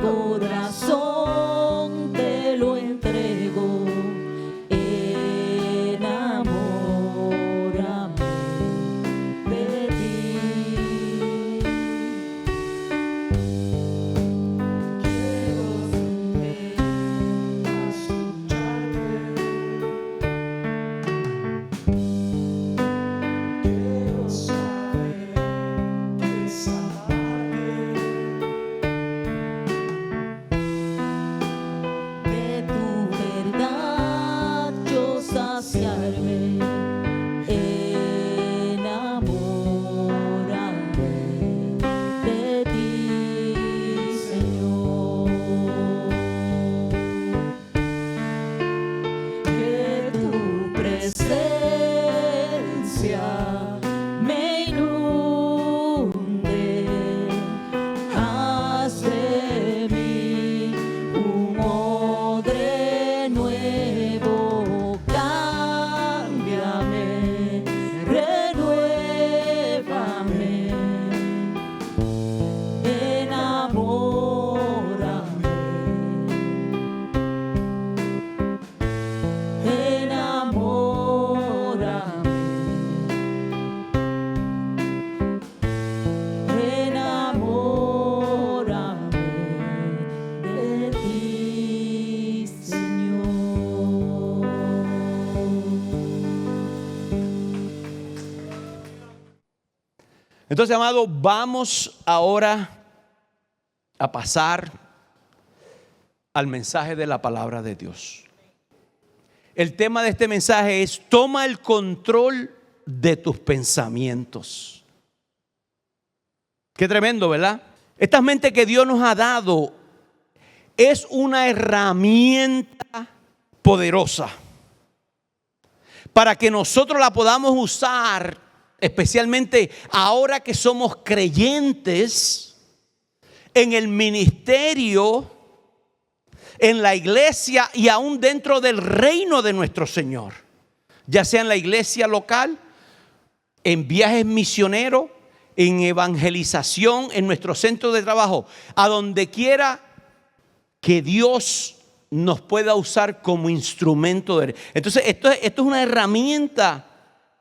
corazón te lo entrego, enamórame de ti. Quiero ver a escucharte, quiero saber que es amarte, de tu verdad yo saciarme, enamórame de ti, Señor. Que tu presencia me inunde, haz de mí un odre nuevo, cámbiame, renuévame, enamórame, enamórame, enamórame de ti, Señor. Entonces, amado, vamos ahora a pasar al mensaje de la palabra de Dios. El tema de este mensaje es: toma el control de tus pensamientos. Qué tremendo, ¿verdad? Esta mente que Dios nos ha dado es una herramienta poderosa para que nosotros la podamos usar, especialmente ahora que somos creyentes, en el ministerio, en la iglesia y aún dentro del reino de nuestro Señor, ya sea en la iglesia local, en viajes misioneros, en evangelización, en nuestro centro de trabajo, a donde quiera que Dios nos pueda usar como instrumento de... Entonces esto es una herramienta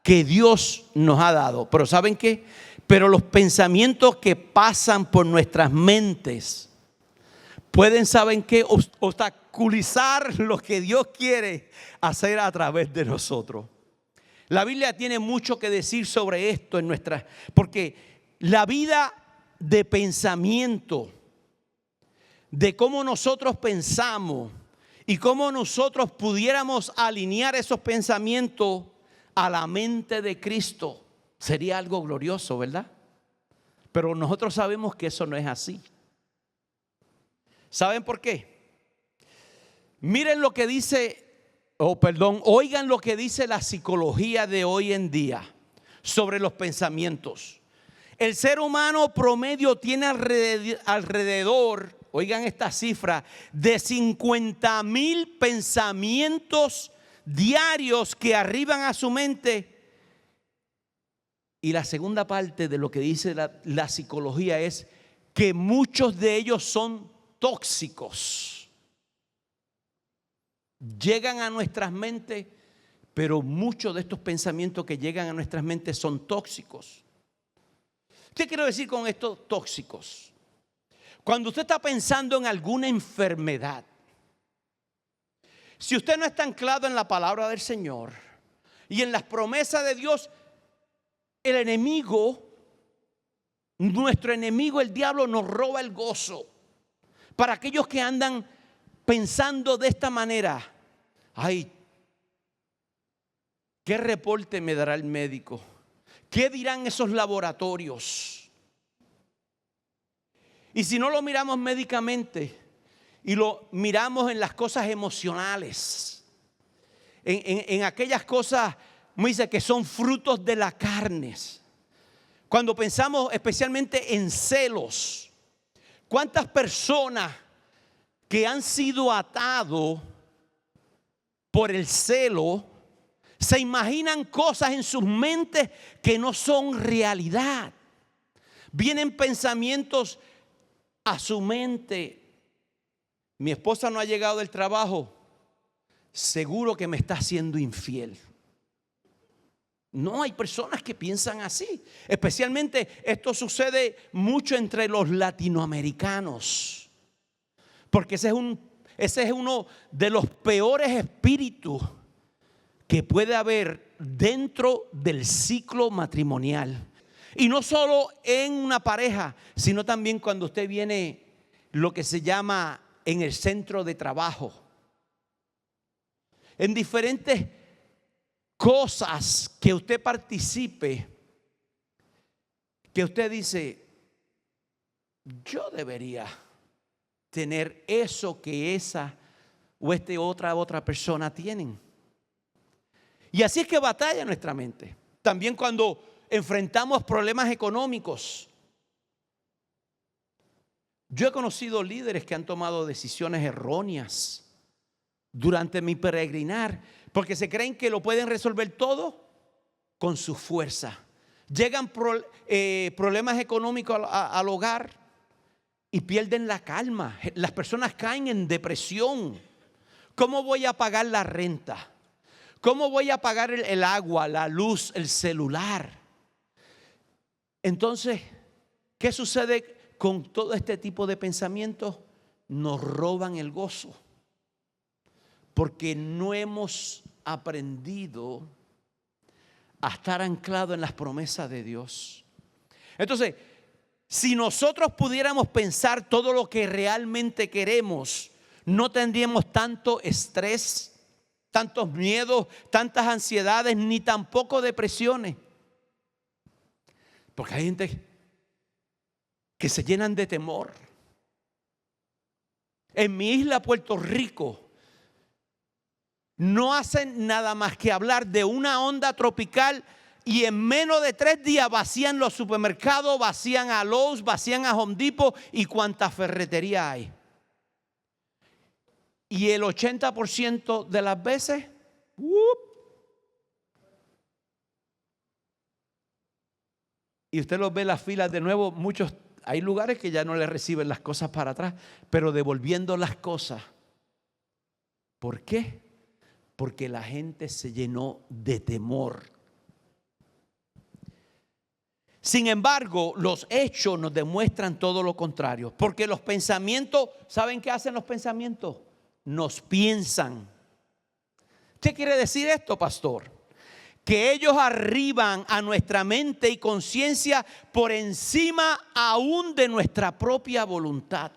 que Dios nos ha dado. Pero ¿saben qué? Pero los pensamientos que pasan por nuestras mentes pueden, ¿saben qué?, obstaculizar lo que Dios quiere hacer a través de nosotros. La Biblia tiene mucho que decir sobre esto en nuestra, porque la vida de pensamiento, de cómo nosotros pensamos y cómo nosotros pudiéramos alinear esos pensamientos a la mente de Cristo, sería algo glorioso, ¿verdad? Pero nosotros sabemos que eso no es así. ¿Saben por qué? Miren lo que dice, oigan lo que dice la psicología de hoy en día sobre los pensamientos. El ser humano promedio tiene alrededor, oigan esta cifra, de 50,000 pensamientos diarios que arriban a su mente. Y la segunda parte de lo que dice la psicología es que muchos de ellos son tóxicos. Llegan a nuestras mentes, pero muchos de estos pensamientos que llegan a nuestras mentes son tóxicos. ¿Qué quiero decir con estos tóxicos? Cuando usted está pensando en alguna enfermedad, si usted no está anclado en la palabra del Señor y en las promesas de Dios, el enemigo, nuestro enemigo, el diablo, nos roba el gozo. Para aquellos que andan pensando de esta manera: ay, ¿qué reporte me dará el médico? ¿Qué dirán esos laboratorios? Y si no lo miramos médicamente y lo miramos en las cosas emocionales, en aquellas cosas, me dice, que son frutos de la carne. Cuando pensamos especialmente en celos, ¿cuántas personas que han sido atados por el celo se imaginan cosas en sus mentes que no son realidad? Vienen pensamientos a su mente mi esposa no ha llegado del trabajo, seguro que me está siendo infiel. No, hay personas que piensan así. Especialmente esto sucede mucho entre los latinoamericanos. Porque ese es uno de los peores espíritus que puede haber dentro del ciclo matrimonial. Y no solo en una pareja, sino también cuando usted viene lo que se llama en el centro de trabajo. En diferentes cosas que usted participe, que usted dice, yo debería tener eso que esa o otra persona tienen. Y así es que batalla nuestra mente. También cuando enfrentamos problemas económicos. Yo he conocido líderes que han tomado decisiones erróneas durante mi peregrinar, porque se creen que lo pueden resolver todo con su fuerza. Llegan problemas económicos al hogar y pierden la calma. Las personas caen en depresión. ¿Cómo voy a pagar la renta? ¿Cómo voy a pagar el agua, la luz, el celular? Entonces, ¿qué sucede con todo este tipo de pensamientos? Nos roban el gozo, porque no hemos aprendido a estar anclado en las promesas de Dios. Entonces, si nosotros pudiéramos pensar todo lo que realmente queremos, no tendríamos tanto estrés, tantos miedos, tantas ansiedades, ni tampoco depresiones. Porque hay gente que se llenan de temor. En mi isla, Puerto Rico, no hacen nada más que hablar de una onda tropical y en menos de 3 días vacían los supermercados, vacían a Lowe's, vacían a Home Depot y cuánta ferretería hay. Y el 80% de las veces, y usted los ve en las filas de nuevo, hay lugares que ya no le reciben las cosas para atrás, pero devolviendo las cosas. ¿Por qué? Porque la gente se llenó de temor. Sin embargo, los hechos nos demuestran todo lo contrario. Porque los pensamientos, ¿saben qué hacen los pensamientos? Nos piensan. ¿Qué quiere decir esto, pastor? Que ellos arriban a nuestra mente y conciencia por encima aún de nuestra propia voluntad.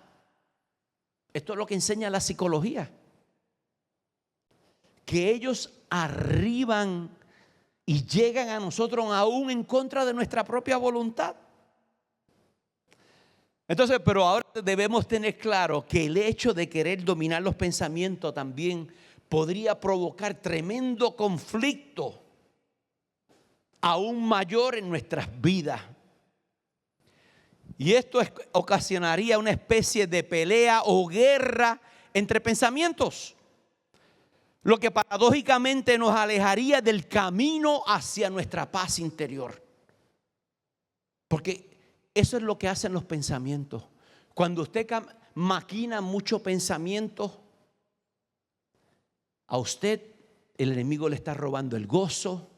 Esto es lo que enseña la psicología. Que ellos arriban y llegan a nosotros aún en contra de nuestra propia voluntad. Entonces, pero ahora debemos tener claro que el hecho de querer dominar los pensamientos también podría provocar tremendo conflicto aún mayor en nuestras vidas. Y esto ocasionaría una especie de pelea o guerra entre pensamientos, lo que paradójicamente nos alejaría del camino hacia nuestra paz interior. Porque eso es lo que hacen los pensamientos. Cuando usted maquina mucho pensamiento, a usted el enemigo le está robando el gozo,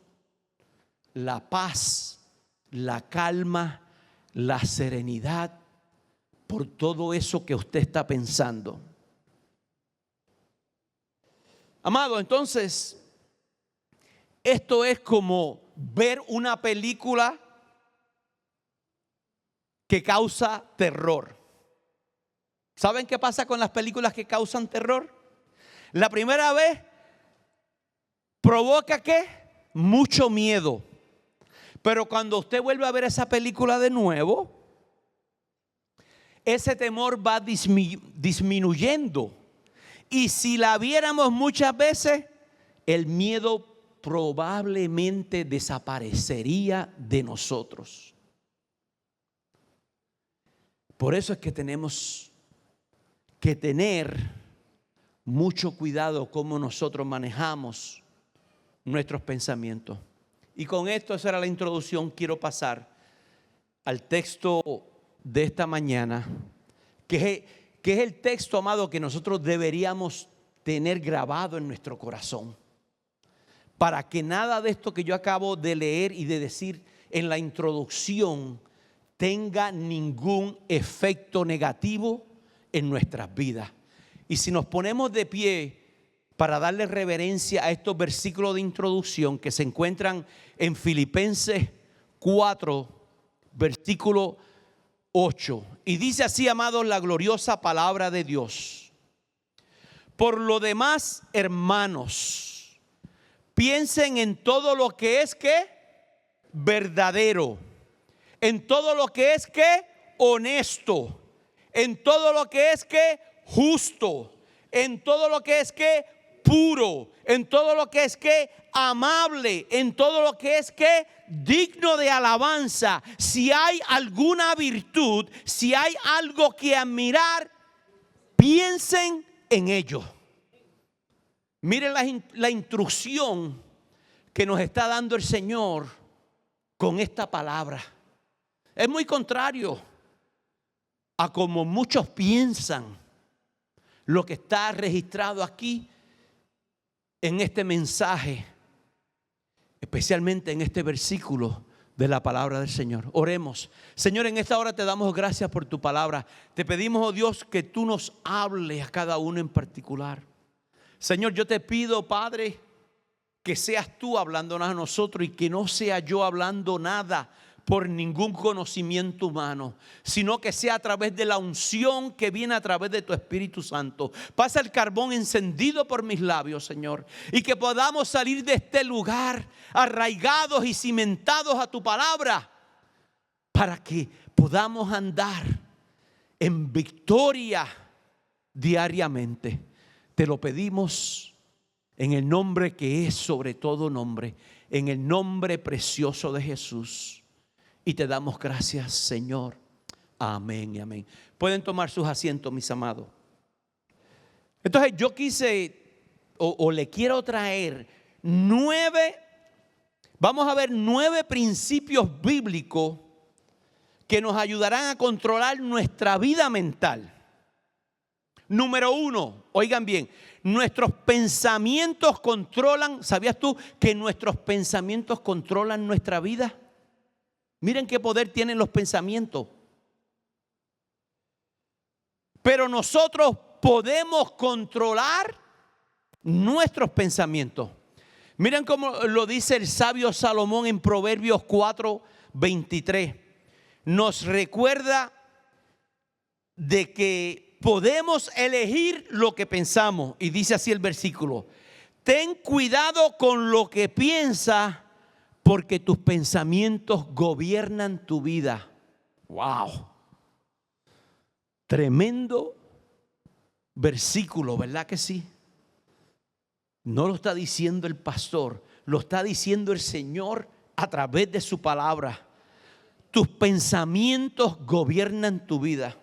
la paz, la calma, la serenidad, por todo eso que usted está pensando. Amado, entonces, esto es como ver una película que causa terror. ¿Saben qué pasa con las películas que causan terror? La primera vez provoca ¿qué? Mucho miedo. Pero cuando usted vuelve a ver esa película de nuevo, ese temor va disminuyendo. Y si la viéramos muchas veces, el miedo probablemente desaparecería de nosotros. Por eso es que tenemos que tener mucho cuidado cómo nosotros manejamos nuestros pensamientos. Y con esto, esa era la introducción. Quiero pasar al texto de esta mañana, que que es el texto, amado, que nosotros deberíamos tener grabado en nuestro corazón, para que nada de esto que yo acabo de leer y de decir en la introducción tenga ningún efecto negativo en nuestras vidas. Y si nos ponemos de pie para darle reverencia a estos versículos de introducción que se encuentran en Filipenses 4, versículo 8. Y dice así, amados, la gloriosa palabra de Dios: por lo demás, hermanos, piensen en todo lo que es que verdadero, en todo lo que es que honesto, en todo lo que es que justo, en todo lo que es que puro, en todo lo que es que amable, en todo lo que es que digno de alabanza. Si hay alguna virtud, si hay algo que admirar, piensen en ello. Miren la instrucción que nos está dando el Señor con esta palabra. Es muy contrario a como muchos piensan lo que está registrado aquí en este mensaje, especialmente en este versículo de la palabra del Señor. Oremos. Señor, en esta hora te damos gracias por tu palabra. Te pedimos, oh Dios, que tú nos hables a cada uno en particular. Señor, yo te pido, Padre, que seas tú hablándonos a nosotros y que no sea yo hablando nada por ningún conocimiento humano, sino que sea a través de la unción que viene a través de tu Espíritu Santo. Pasa el carbón encendido por mis labios, Señor, y que podamos salir de este lugar arraigados y cimentados a tu palabra, para que podamos andar en victoria diariamente. Te lo pedimos en el nombre que es sobre todo nombre, en el nombre precioso de Jesús. Y te damos gracias, Señor. Amén y amén. Pueden tomar sus asientos, mis amados. Entonces yo quise o le quiero traer 9, vamos a ver 9 principios bíblicos que nos ayudarán a controlar nuestra vida mental. Número 1, oigan bien, nuestros pensamientos controlan. ¿Sabías tú que nuestros pensamientos controlan nuestra vida? Miren qué poder tienen los pensamientos. Pero nosotros podemos controlar nuestros pensamientos. Miren cómo lo dice el sabio Salomón en Proverbios 4:23. Nos recuerda de que podemos elegir lo que pensamos. Y dice así el versículo: ten cuidado con lo que piensas, porque tus pensamientos gobiernan tu vida. Wow. Tremendo versículo, ¿verdad que sí? No lo está diciendo el pastor, lo está diciendo el Señor a través de su palabra. Tus pensamientos gobiernan tu vida.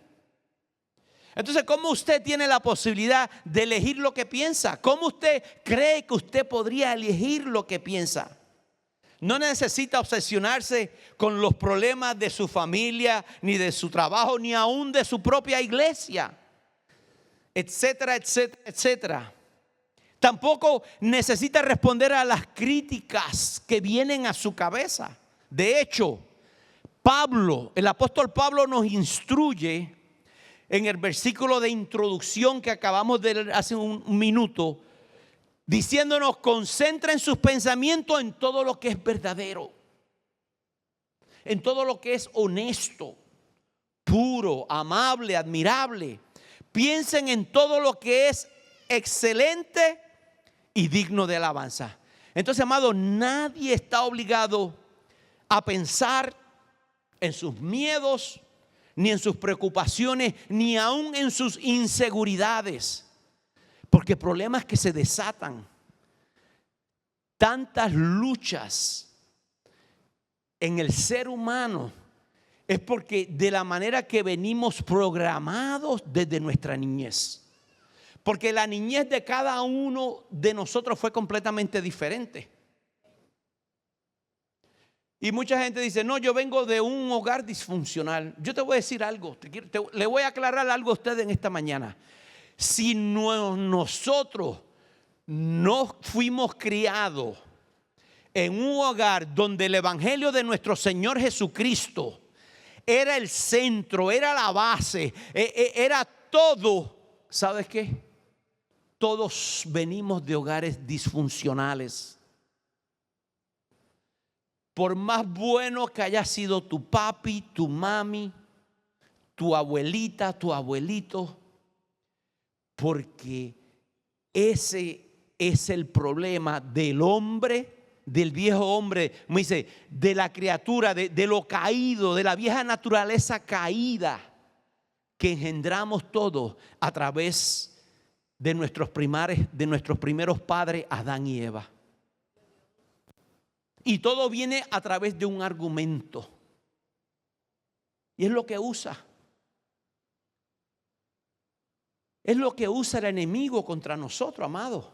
Entonces, ¿cómo usted tiene la posibilidad de elegir lo que piensa? ¿Cómo usted cree que usted podría elegir lo que piensa? No necesita obsesionarse con los problemas de su familia, ni de su trabajo, ni aún de su propia iglesia, etcétera, etcétera, etcétera. Tampoco necesita responder a las críticas que vienen a su cabeza. De hecho, el apóstol Pablo nos instruye en el versículo de introducción que acabamos de leer hace un minuto, diciéndonos: concentren sus pensamientos en todo lo que es verdadero, en todo lo que es honesto, puro, amable, admirable. Piensen en todo lo que es excelente y digno de alabanza. Entonces, amado, nadie está obligado a pensar en sus miedos, ni en sus preocupaciones, ni aún en sus inseguridades. Porque problemas que se desatan, tantas luchas en el ser humano, es porque de la manera que venimos programados desde nuestra niñez. Porque la niñez de cada uno de nosotros fue completamente diferente. Y mucha gente dice, no, yo vengo de un hogar disfuncional. Yo te voy a decir algo, le voy a aclarar algo a ustedes en esta mañana. Si nosotros no fuimos criados en un hogar donde el evangelio de nuestro Señor Jesucristo era el centro, era la base, era todo, ¿sabes qué? Todos venimos de hogares disfuncionales. Por más bueno que haya sido tu papi, tu mami, tu abuelita, tu abuelito, porque ese es el problema del hombre, del viejo hombre, me dice, de la criatura, de lo caído, de la vieja naturaleza caída que engendramos todos a través de nuestros primeros padres, Adán y Eva. Y todo viene a través de un argumento. Y es lo que usa. Es lo que usa el enemigo contra nosotros, amados.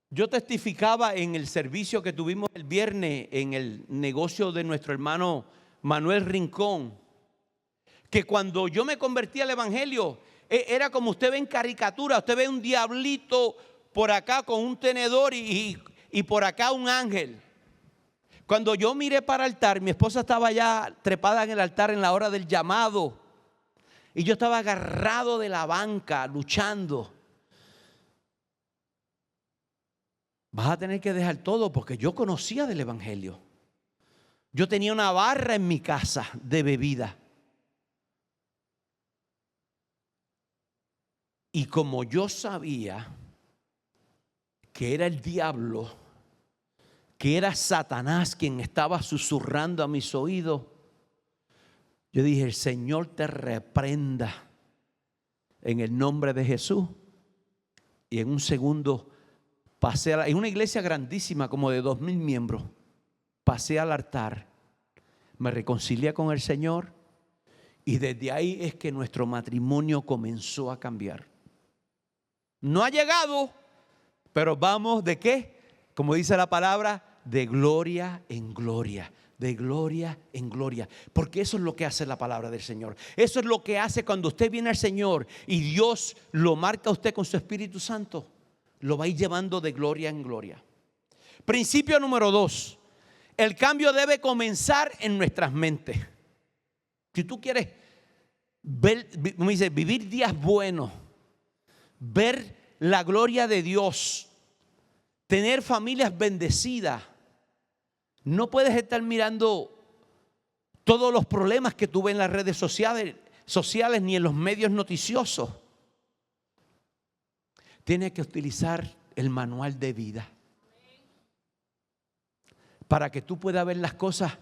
Yo testificaba en el servicio que tuvimos el viernes en el negocio de nuestro hermano Manuel Rincón, que cuando yo me convertí al evangelio, era como usted ve en caricatura, usted ve un diablito por acá con un tenedor y por acá un ángel. Cuando yo miré para el altar, mi esposa estaba ya trepada en el altar en la hora del llamado. Y yo estaba agarrado de la banca, luchando. Vas a tener que dejar todo, porque yo conocía del evangelio. Yo tenía una barra en mi casa de bebida. Y como yo sabía que era el diablo, que era Satanás quien estaba susurrando a mis oídos, yo dije, el Señor te reprenda en el nombre de Jesús. Y en un segundo pasé en una iglesia grandísima, como de 2,000 miembros, pasé al altar, me reconcilié con el Señor, y desde ahí es que nuestro matrimonio comenzó a cambiar. No ha llegado, pero vamos ¿de qué? Como dice la palabra, de gloria en gloria. De gloria en gloria. Porque eso es lo que hace la palabra del Señor. Eso es lo que hace cuando usted viene al Señor y Dios lo marca a usted con su Espíritu Santo. Lo va a ir llevando de gloria en gloria. Principio número 2. El cambio debe comenzar en nuestras mentes. Si tú quieres vivir días buenos, ver la gloria de Dios, tener familias bendecidas, no puedes estar mirando todos los problemas que tú ves en las redes sociales ni en los medios noticiosos. Tienes que utilizar el manual de vida para que tú puedas ver las cosas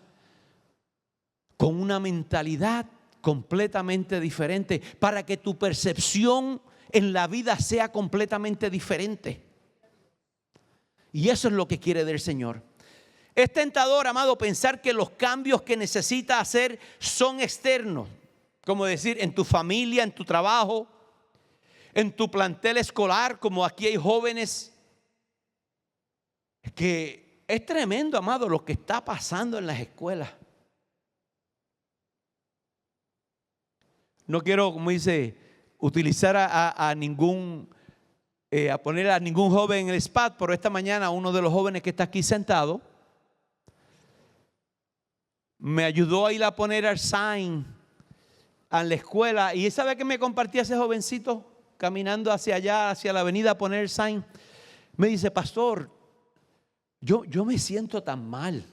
con una mentalidad completamente diferente, para que tu percepción en la vida sea completamente diferente. Y eso es lo que quiere del Señor. Es tentador, amado, pensar que los cambios que necesitas hacer son externos. Como decir, en tu familia, en tu trabajo, en tu plantel escolar, como aquí hay jóvenes. Que es tremendo, amado, lo que está pasando en las escuelas. No quiero, como dice, utilizar a poner a ningún joven en el spot, pero esta mañana uno de los jóvenes que está aquí sentado me ayudó a ir a poner el sign a la escuela. Y ¿sabe qué me compartía ese jovencito caminando hacia allá, hacia la avenida a poner el sign? Me dice, pastor, yo me siento tan mal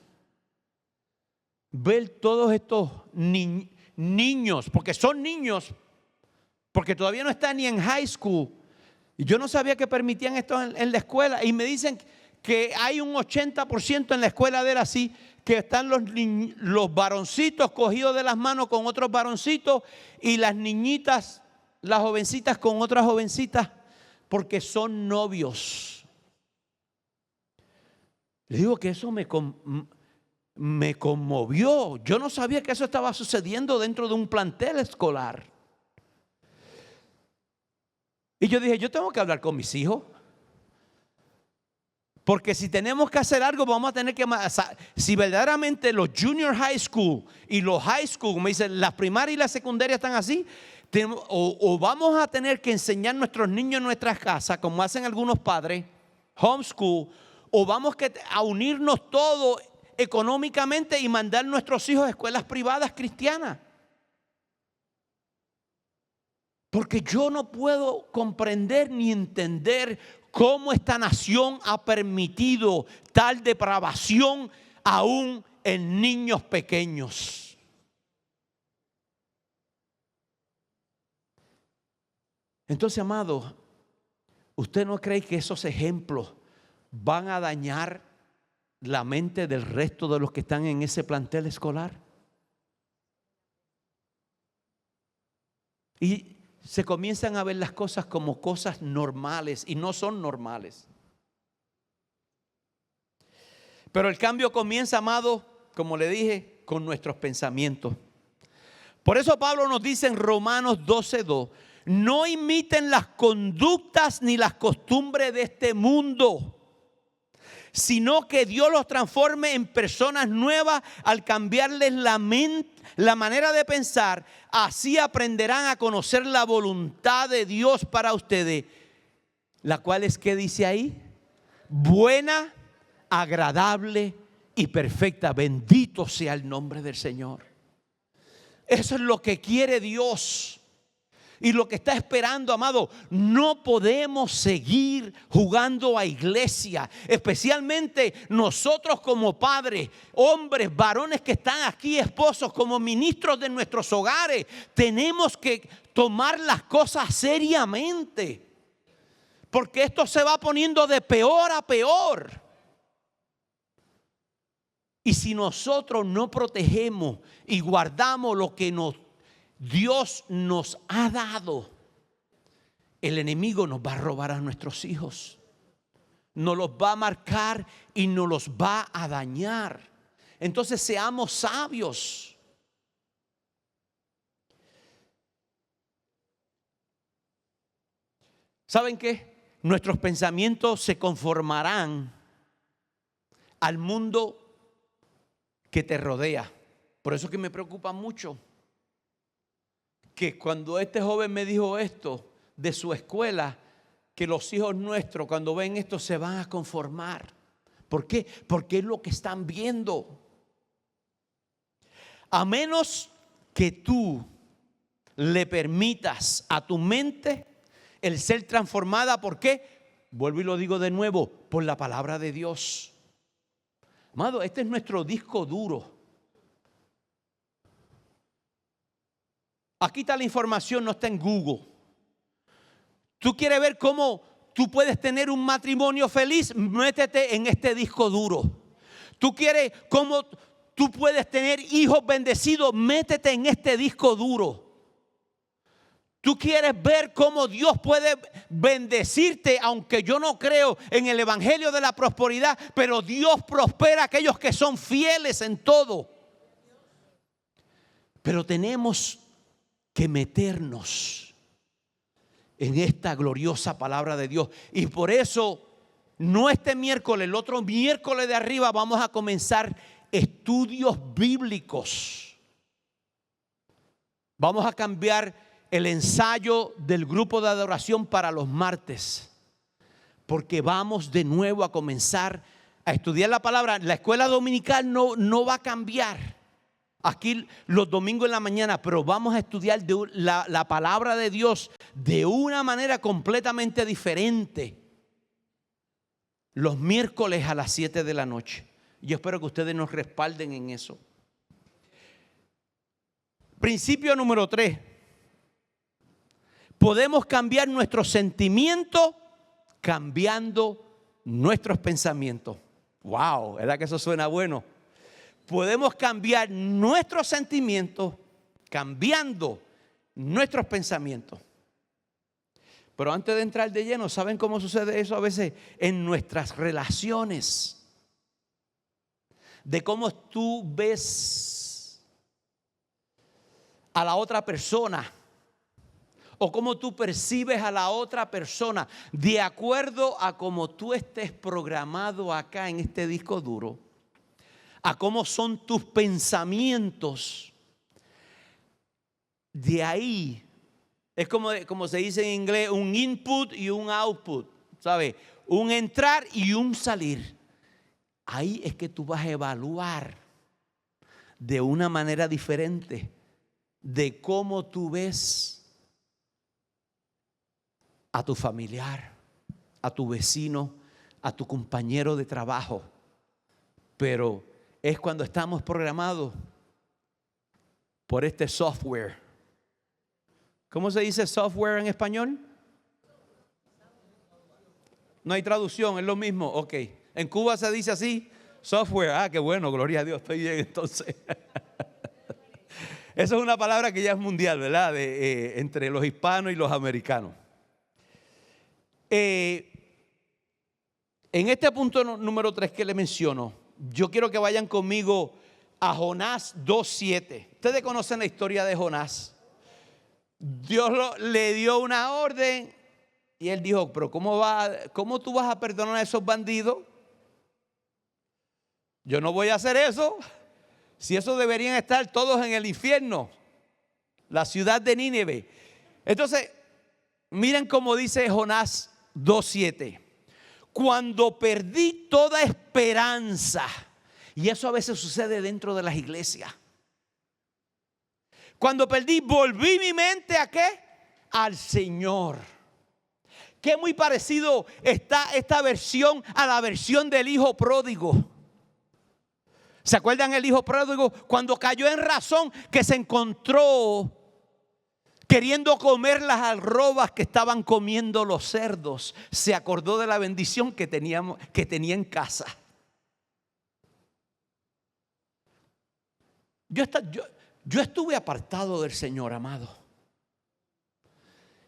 ver todos estos niños, porque son niños, porque todavía no están ni en high school. Y yo no sabía que permitían esto en la escuela. Y me dicen que hay un 80% en la escuela de él así, que están los varoncitos cogidos de las manos con otros varoncitos y las niñitas, las jovencitas con otras jovencitas, porque son novios. Le digo que eso me conmovió. Yo no sabía que eso estaba sucediendo dentro de un plantel escolar. Y yo dije, yo tengo que hablar con mis hijos, Porque si tenemos que hacer algo, vamos a tener que, si verdaderamente los junior high school y los high school, como dicen, las primarias y las secundarias están así, o vamos a tener que enseñar a nuestros niños en nuestras casas, como hacen algunos padres, homeschool, o vamos a unirnos todos económicamente y mandar a nuestros hijos a escuelas privadas cristianas. Porque yo no puedo comprender ni entender cómo esta nación ha permitido tal depravación aún en niños pequeños. Entonces, amado, ¿usted no cree que esos ejemplos van a dañar la mente del resto de los que están en ese plantel escolar? Y se comienzan a ver las cosas como cosas normales y no son normales. Pero el cambio comienza, amado, como le dije, con nuestros pensamientos. Por eso Pablo nos dice en Romanos 12:2, no imiten las conductas ni las costumbres de este mundo, sino que Dios los transforme en personas nuevas al cambiarles la manera de pensar. Así aprenderán a conocer la voluntad de Dios para ustedes, la cual es, ¿qué dice ahí? Buena, agradable y perfecta. Bendito sea el nombre del Señor. Eso es lo que quiere Dios. Y lo que está esperando, amado, no podemos seguir jugando a iglesia, especialmente nosotros como padres, hombres, varones que están aquí, esposos, como ministros de nuestros hogares. Tenemos que tomar las cosas seriamente, porque esto se va poniendo de peor a peor. Y si nosotros no protegemos y guardamos lo que Dios nos ha dado, el enemigo nos va a robar a nuestros hijos, nos los va a marcar y nos los va a dañar. Entonces seamos sabios. ¿Saben qué? Nuestros pensamientos se conformarán al mundo que te rodea. Por eso es que me preocupa mucho que cuando este joven me dijo esto de su escuela, que los hijos nuestros cuando ven esto se van a conformar. ¿Por qué? Porque es lo que están viendo. A menos que tú le permitas a tu mente el ser transformada. ¿Por qué? Vuelvo y lo digo de nuevo, por la palabra de Dios. Amado, este es nuestro disco duro. Aquí está la información, no está en Google. ¿Tú quieres ver cómo tú puedes tener un matrimonio feliz? Métete en este disco duro. ¿Tú quieres cómo tú puedes tener hijos bendecidos? Métete en este disco duro. ¿Tú quieres ver cómo Dios puede bendecirte? Aunque yo no creo en el evangelio de la prosperidad, pero Dios prospera a aquellos que son fieles en todo. Pero tenemos que meternos en esta gloriosa palabra de Dios. Y por eso, no este miércoles, el otro miércoles de arriba vamos a comenzar estudios bíblicos. Vamos a cambiar el ensayo del grupo de adoración para los martes, porque vamos de nuevo a comenzar a estudiar la palabra. La escuela dominical no va a cambiar aquí los domingos en la mañana, pero vamos a estudiar la palabra de Dios de una manera completamente diferente los miércoles a las 7 de la noche. Yo espero que ustedes nos respalden en eso. Principio número 3. Podemos cambiar nuestros sentimientos cambiando nuestros pensamientos. Wow, ¿verdad que eso suena bueno? Podemos cambiar nuestros sentimientos cambiando nuestros pensamientos. Pero antes de entrar de lleno, ¿saben cómo sucede eso a veces en nuestras relaciones? De cómo tú ves a la otra persona o cómo tú percibes a la otra persona, de acuerdo a cómo tú estés programado acá en este disco duro, a cómo son tus pensamientos, de ahí es como se dice en inglés, un input y un output, ¿sabes? Un entrar y un salir. Ahí es que tú vas a evaluar de una manera diferente de cómo tú ves a tu familiar, a tu vecino, a tu compañero de trabajo. Pero es cuando estamos programados por este software. ¿Cómo se dice software en español? No hay traducción, es lo mismo. Ok. En Cuba se dice así, software. Ah, qué bueno, gloria a Dios, estoy bien entonces. Esa es una palabra que ya es mundial, ¿verdad? Entre los hispanos y los americanos. En este punto número 3 que le menciono, yo quiero que vayan conmigo a Jonás 2:7. Ustedes conocen la historia de Jonás. Dios le dio una orden y él dijo, pero ¿cómo tú vas a perdonar a esos bandidos? Yo no voy a hacer eso. Si eso deberían estar todos en el infierno, la ciudad de Nínive. Entonces, miren cómo dice Jonás 2:7. Cuando perdí toda esperanza, y eso a veces sucede dentro de las iglesias. Cuando perdí, volví mi mente ¿a qué? Al Señor. Que muy parecido está esta versión a la versión del hijo pródigo. ¿Se acuerdan el hijo pródigo? Cuando cayó en razón, que se encontró queriendo comer las alrobas que estaban comiendo los cerdos. Se acordó de la bendición que tenía en casa. Yo estuve apartado del Señor, amado.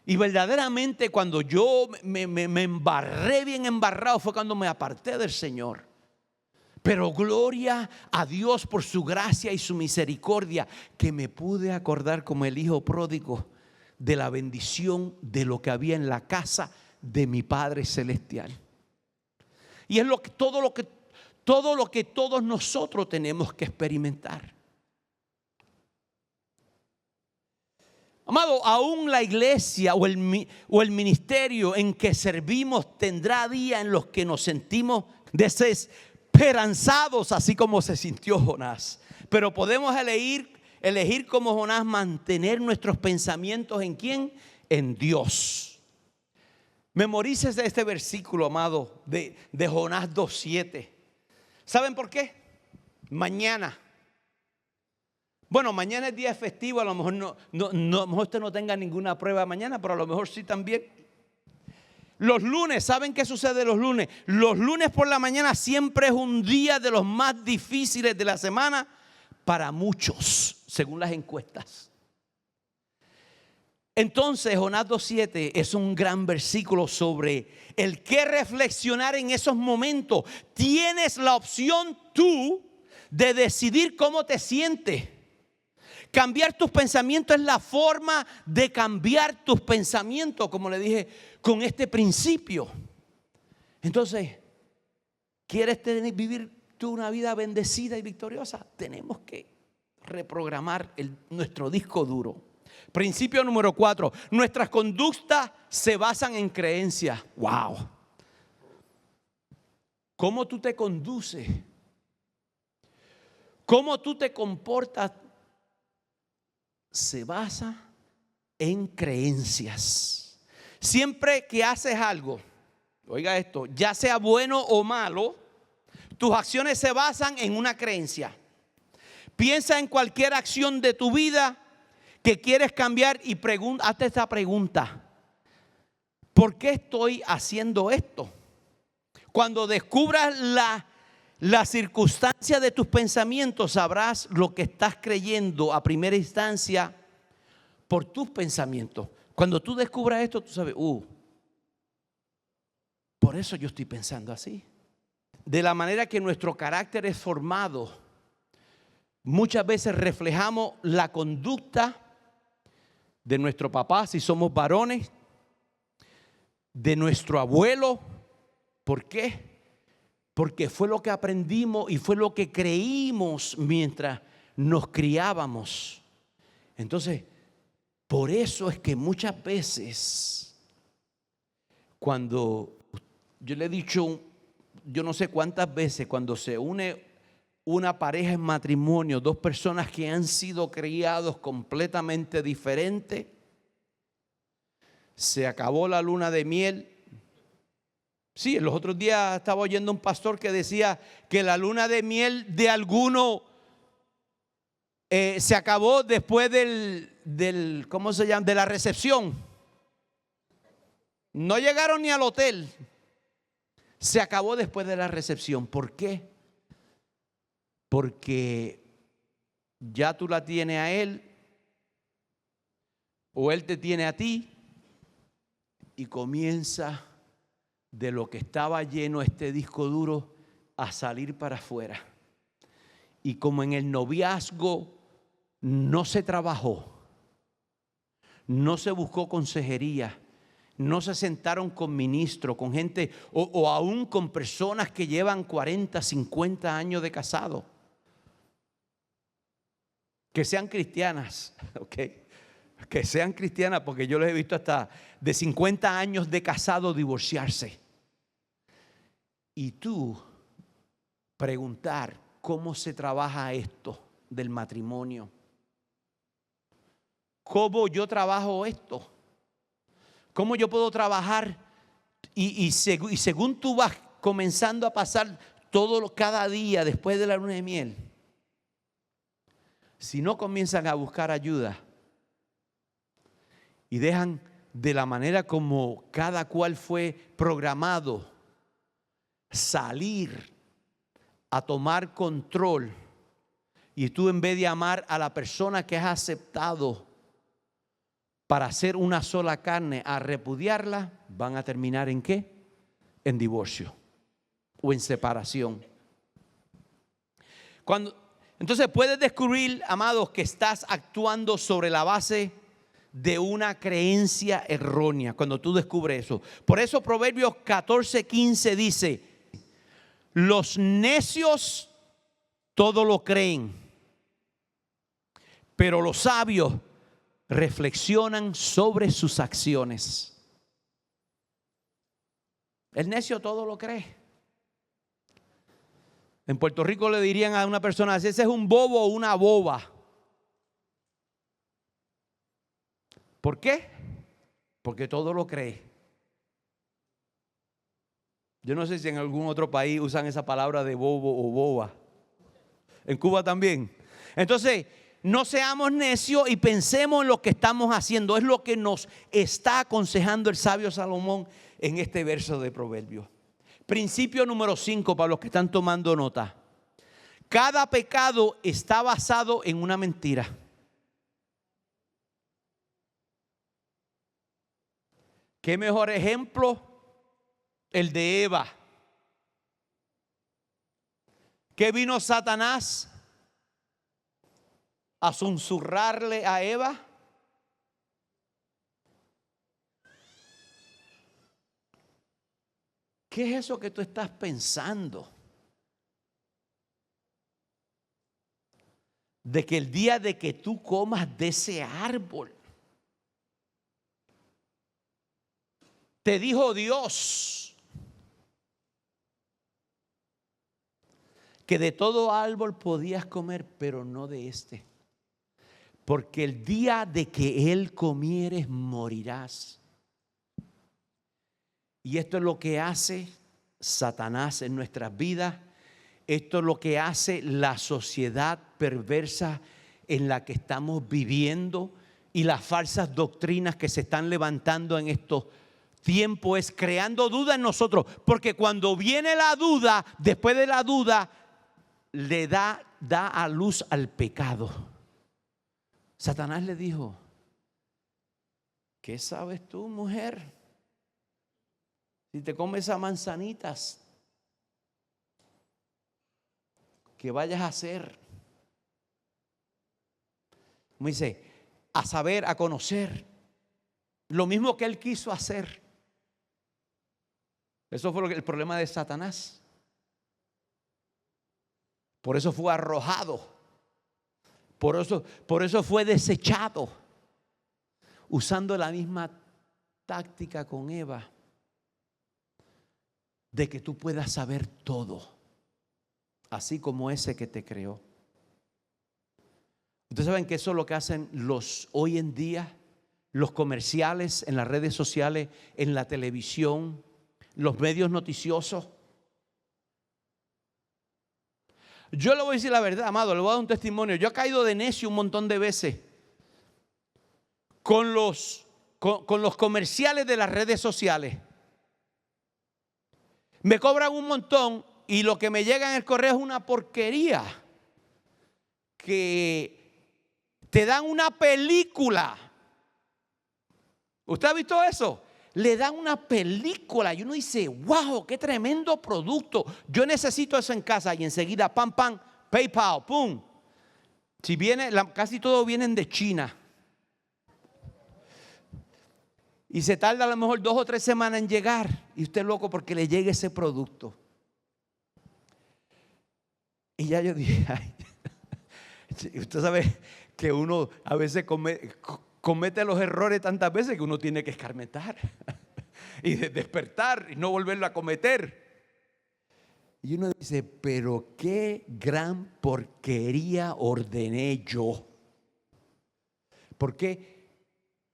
Y verdaderamente cuando yo me embarré bien embarrado fue cuando me aparté del Señor. Pero gloria a Dios por su gracia y su misericordia, que me pude acordar como el hijo pródigo de la bendición de lo que había en la casa de mi Padre Celestial. Y es todo lo que todos nosotros tenemos que experimentar. Amado, aún la iglesia o el ministerio en que servimos tendrá días en los que nos sentimos desesperanzados, así como se sintió Jonás. Pero podemos elegir como Jonás mantener nuestros pensamientos ¿en quién? En Dios. Memorícese este versículo, amado, de Jonás 2:7. ¿Saben por qué? Mañana. Bueno, mañana es día festivo, a lo mejor a lo mejor usted no tenga ninguna prueba mañana, pero a lo mejor sí también. Los lunes, ¿saben qué sucede los lunes? Los lunes por la mañana siempre es un día de los más difíciles de la semana para muchos, según las encuestas. Entonces, Jonás 2:7 es un gran versículo sobre el que reflexionar en esos momentos. Tienes la opción tú de decidir cómo te sientes. Cambiar tus pensamientos es la forma de cambiar tus pensamientos, como le dije, con este principio. Entonces, ¿quieres vivir tú una vida bendecida y victoriosa? Tenemos que reprogramar nuestro disco duro. Principio número 4. Nuestras conductas se basan en creencias. Wow. ¿Cómo tú te conduces? ¿Cómo tú te comportas? Se basa en creencias. Siempre que haces algo, oiga esto, ya sea bueno o malo, tus acciones se basan en una creencia. Piensa en cualquier acción de tu vida que quieres cambiar y hazte esta pregunta: ¿por qué estoy haciendo esto? Cuando descubras la circunstancia de tus pensamientos, sabrás lo que estás creyendo a primera instancia por tus pensamientos. Cuando tú descubras esto, tú sabes, por eso yo estoy pensando así. De la manera que nuestro carácter es formado, muchas veces reflejamos la conducta de nuestro papá si somos varones, de nuestro abuelo. ¿Por qué? Porque fue lo que aprendimos y fue lo que creímos mientras nos criábamos. Entonces, por eso es que muchas veces, cuando yo le he dicho, yo no sé cuántas veces, cuando se une una pareja en matrimonio, dos personas que han sido criados completamente diferentes, se acabó la luna de miel. Sí, los otros días estaba oyendo un pastor que decía que la luna de miel de alguno se acabó después del ¿cómo se llama? De la recepción. No llegaron ni al hotel. Se acabó después de la recepción. ¿Por qué? Porque ya tú la tienes a él o él te tiene a ti y comienza de lo que estaba lleno este disco duro a salir para afuera. Y como en el noviazgo no se trabajó, no se buscó consejería, no se sentaron con ministros, con gente o aún con personas que llevan 40, 50 años de casado, que sean cristianas, ¿ok? Que sean cristianas, porque yo les he visto hasta de 50 años de casado divorciarse. Y tú preguntar cómo se trabaja esto del matrimonio. ¿Cómo yo trabajo esto? ¿Cómo yo puedo trabajar? Y según tú vas comenzando a pasar cada día después de la luna de miel, si no comienzan a buscar ayuda y dejan de la manera como cada cual fue programado salir a tomar control, y tú en vez de amar a la persona que has aceptado para ser una sola carne, a repudiarla, van a terminar ¿en qué? En divorcio o en separación. Entonces puedes descubrir, amados, que estás actuando sobre la base de una creencia errónea cuando tú descubres eso. Por eso Proverbios 14:15 dice: los necios todo lo creen, pero los sabios reflexionan sobre sus acciones. El necio todo lo cree. En Puerto Rico le dirían a una persona: ese es un bobo o una boba. ¿Por qué? Porque todo lo cree. Yo no sé si en algún otro país usan esa palabra de bobo o boba. En Cuba también. Entonces, no seamos necios y pensemos en lo que estamos haciendo. Es lo que nos está aconsejando el sabio Salomón en este verso de Proverbios. Principio número 5 para los que están tomando nota. Cada pecado está basado en una mentira. ¿Qué mejor ejemplo? El de Eva. ¿Qué vino Satanás a susurrarle a Eva? ¿Qué es eso que tú estás pensando? De que el día de que tú comas de ese árbol, te dijo Dios que de todo árbol podías comer, pero no de este. Porque el día de que él comieres, morirás. Y esto es lo que hace Satanás en nuestras vidas. Esto es lo que hace la sociedad perversa en la que estamos viviendo y las falsas doctrinas que se están levantando en estos tiempos, es creando duda en nosotros. Porque cuando viene la duda, después de la duda, le da a luz al pecado. Satanás le dijo: ¿qué sabes tú, mujer? Si te comes esas manzanitas, ¿qué vayas a hacer? Me dice, a saber, a conocer. Lo mismo que él quiso hacer. Eso fue el problema de Satanás. Por eso fue arrojado. Por eso fue desechado. Usando la misma táctica con Eva. De que tú puedas saber todo. Así como ese que te creó. Ustedes saben que eso es lo que hacen hoy en día. Los comerciales en las redes sociales, en la televisión, los medios noticiosos. Yo le voy a decir la verdad, amado, le voy a dar un testimonio. Yo he caído de necio un montón de veces con los comerciales de las redes sociales. Me cobran un montón y lo que me llega en el correo es una porquería. Que te dan una película. ¿Usted ha visto eso? Le dan una película y uno dice, wow, qué tremendo producto. Yo necesito eso en casa y enseguida, pam, pam, PayPal, pum. Si viene, casi todos vienen de China. Y se tarda a lo mejor 2 o 3 semanas en llegar. Y usted loco porque le llegue ese producto. Y ya yo dije, ay, usted sabe que uno a veces comete los errores tantas veces que uno tiene que escarmentar y despertar y no volverlo a cometer. Y uno dice, pero qué gran porquería ordené yo. Porque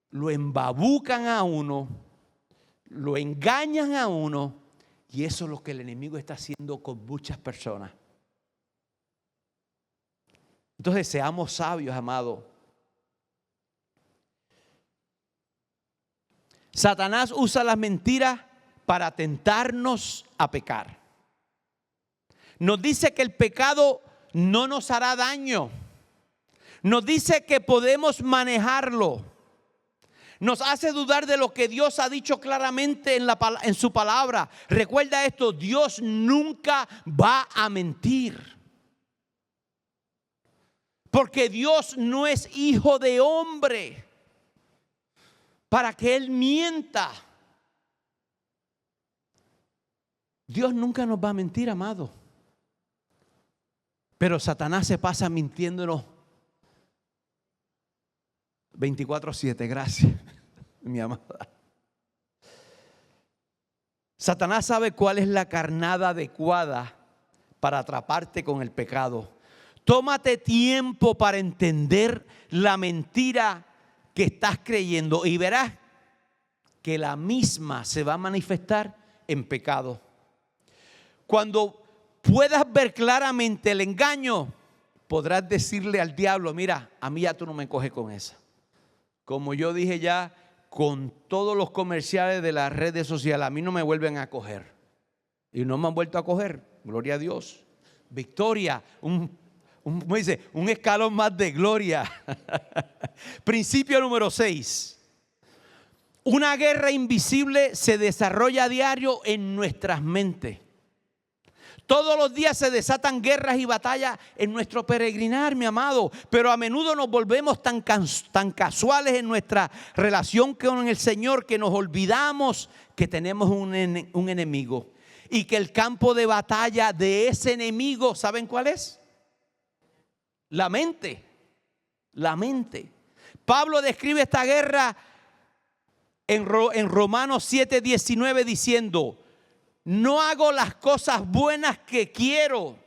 lo embabucan a uno, lo engañan a uno, y eso es lo que el enemigo está haciendo con muchas personas. Entonces seamos sabios, amados. Satanás usa las mentiras para tentarnos a pecar. Nos dice que el pecado no nos hará daño. Nos dice que podemos manejarlo. Nos hace dudar de lo que Dios ha dicho claramente en su palabra. Recuerda esto, Dios nunca va a mentir. Porque Dios no es hijo de hombre para que Él mienta. Dios nunca nos va a mentir, amado. Pero Satanás se pasa mintiéndonos 24/7, gracias, mi amada. Satanás sabe cuál es la carnada adecuada para atraparte con el pecado. Tómate tiempo para entender la mentira que estás creyendo y verás que la misma se va a manifestar en pecado. Cuando puedas ver claramente el engaño, podrás decirle al diablo, mira, a mí ya tú no me coges con esa. Como yo dije ya, con todos los comerciales de las redes sociales, a mí no me vuelven a coger. Y no me han vuelto a coger, gloria a Dios. Victoria, ¿cómo dice? Un escalón más de gloria. Principio número 6. Una guerra invisible se desarrolla a diario en nuestras mentes. Todos los días se desatan guerras y batallas en nuestro peregrinar, mi amado. Pero a menudo nos volvemos tan casuales en nuestra relación con el Señor que nos olvidamos que tenemos un enemigo. Y que el campo de batalla de ese enemigo, ¿saben cuál es? La mente. La mente. Pablo describe esta guerra en Romanos 7:19 diciendo: no hago las cosas buenas que quiero,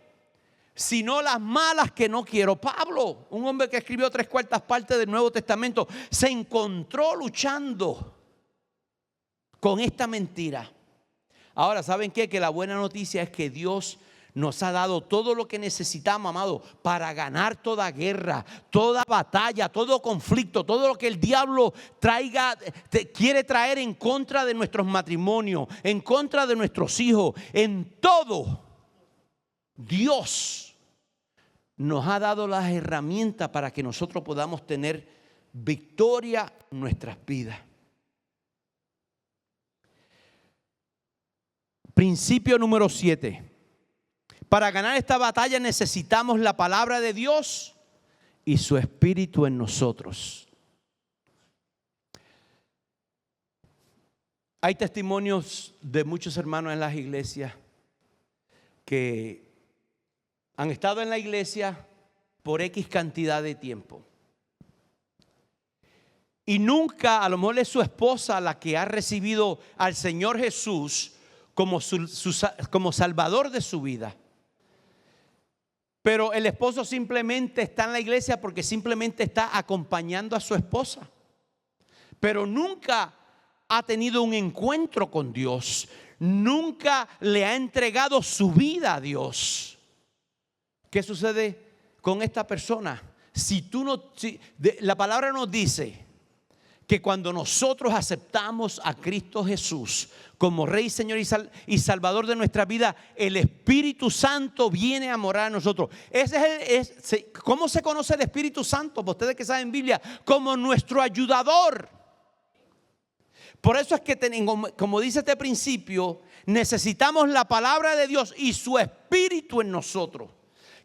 sino las malas que no quiero. Pablo, un hombre que escribió 3/4 partes del Nuevo Testamento, se encontró luchando con esta mentira. Ahora, ¿saben qué? Que la buena noticia es que Dios nos ha dado todo lo que necesitamos, amado, para ganar toda guerra, toda batalla, todo conflicto, todo lo que el diablo quiere traer en contra de nuestros matrimonios, en contra de nuestros hijos. En todo, Dios nos ha dado las herramientas para que nosotros podamos tener victoria en nuestras vidas. Principio número 7. Para ganar esta batalla necesitamos la palabra de Dios y su Espíritu en nosotros. Hay testimonios de muchos hermanos en las iglesias que han estado en la iglesia por X cantidad de tiempo. Y nunca, a lo mejor es su esposa la que ha recibido al Señor Jesús como Salvador de su vida. Pero el esposo simplemente está en la iglesia porque simplemente está acompañando a su esposa. Pero nunca ha tenido un encuentro con Dios. Nunca le ha entregado su vida a Dios. ¿Qué sucede con esta persona? La palabra nos dice que cuando nosotros aceptamos a Cristo Jesús como Rey, Señor y Salvador de nuestra vida, el Espíritu Santo viene a morar en nosotros. ¿Cómo se conoce el Espíritu Santo? Pues ustedes que saben Biblia, como nuestro ayudador. Por eso es que, como dice este principio, necesitamos la palabra de Dios y su Espíritu en nosotros.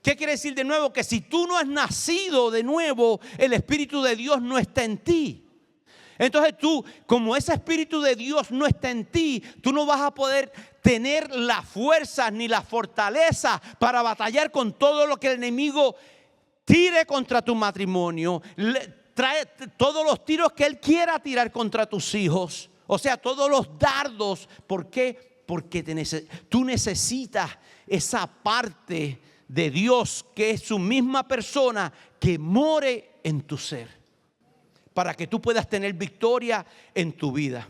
¿Qué quiere decir de nuevo? Que si tú no has nacido de nuevo, el Espíritu de Dios no está en ti. Entonces tú, como ese Espíritu de Dios no está en ti, tú no vas a poder tener las fuerzas ni la fortaleza para batallar con todo lo que el enemigo tire contra tu matrimonio. Trae todos los tiros que él quiera tirar contra tus hijos. O sea, todos los dardos. ¿Por qué? Porque tú necesitas esa parte de Dios que es su misma persona que more en tu ser, para que tú puedas tener victoria en tu vida.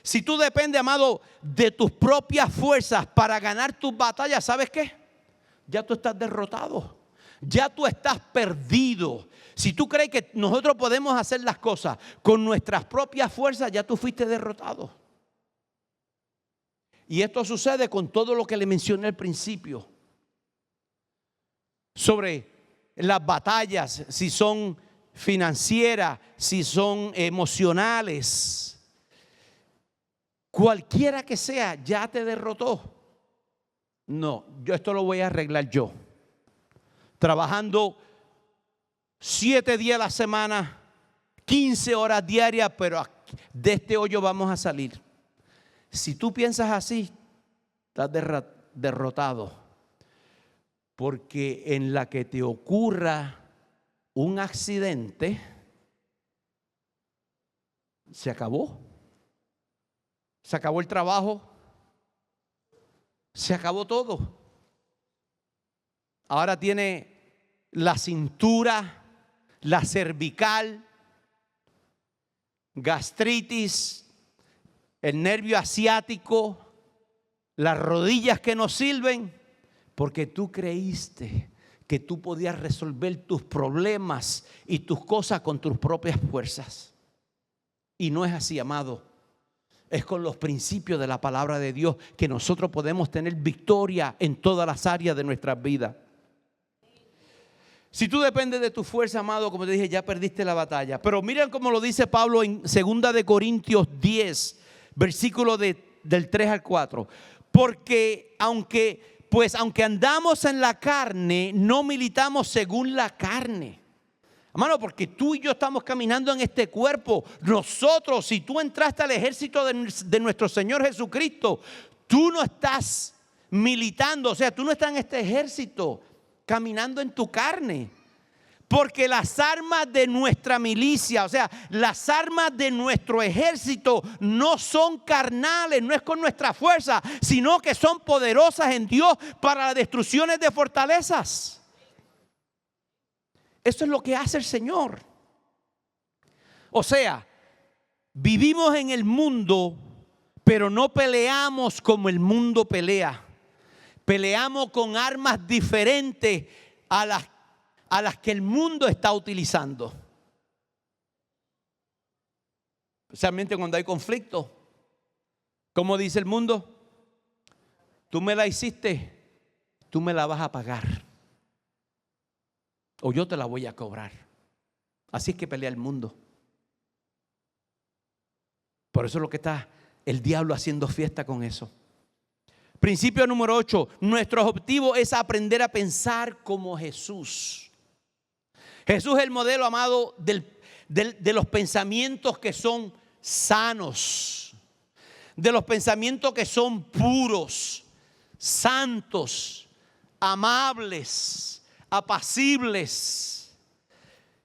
Si tú dependes, amado, de tus propias fuerzas para ganar tus batallas, ¿sabes qué? Ya tú estás derrotado. Ya tú estás perdido. Si tú crees que nosotros podemos hacer las cosas con nuestras propias fuerzas, ya tú fuiste derrotado. Y esto sucede con todo lo que le mencioné al principio sobre las batallas, si son financieras, si son emocionales, cualquiera que sea, ya te derrotó. No, esto lo voy a arreglar yo. Trabajando 7 días a la semana, 15 horas diarias, pero de este hoyo vamos a salir. Si tú piensas así, estás derrotado. Porque en la que te ocurra un accidente, se acabó. Se acabó el trabajo. Se acabó todo. Ahora tiene la cintura, la cervical, gastritis, el nervio asiático, las rodillas que no sirven, porque tú creíste que tú podías resolver tus problemas y tus cosas con tus propias fuerzas. Y no es así, amado. Es con los principios de la palabra de Dios que nosotros podemos tener victoria en todas las áreas de nuestras vidas. Si tú dependes de tu fuerza, amado, como te dije, ya perdiste la batalla. Pero miren cómo lo dice Pablo en 2 de Corintios 10, versículo del 3 al 4. Porque aunque andamos en la carne, no militamos según la carne. Hermano, porque tú y yo estamos caminando en este cuerpo. Nosotros, si tú entraste al ejército de nuestro Señor Jesucristo, tú no estás militando, o sea, tú no estás en este ejército caminando en tu carne. Porque las armas de nuestra milicia, o sea, las armas de nuestro ejército no son carnales, no es con nuestra fuerza, sino que son poderosas en Dios para las destrucciones de fortalezas. Eso es lo que hace el Señor. O sea, vivimos en el mundo, pero no peleamos como el mundo pelea. Peleamos con armas diferentes a las que el mundo está utilizando. Especialmente cuando hay conflicto. ¿Cómo dice el mundo? Tú me la hiciste, tú me la vas a pagar. O yo te la voy a cobrar. Así es que pelea el mundo. Por eso es lo que está el diablo haciendo fiesta con eso. Principio número 8. Nuestro objetivo es aprender a pensar como Jesús. Jesús es el modelo, amado, de los pensamientos que son sanos. de los pensamientos que son puros, santos, amables, apacibles.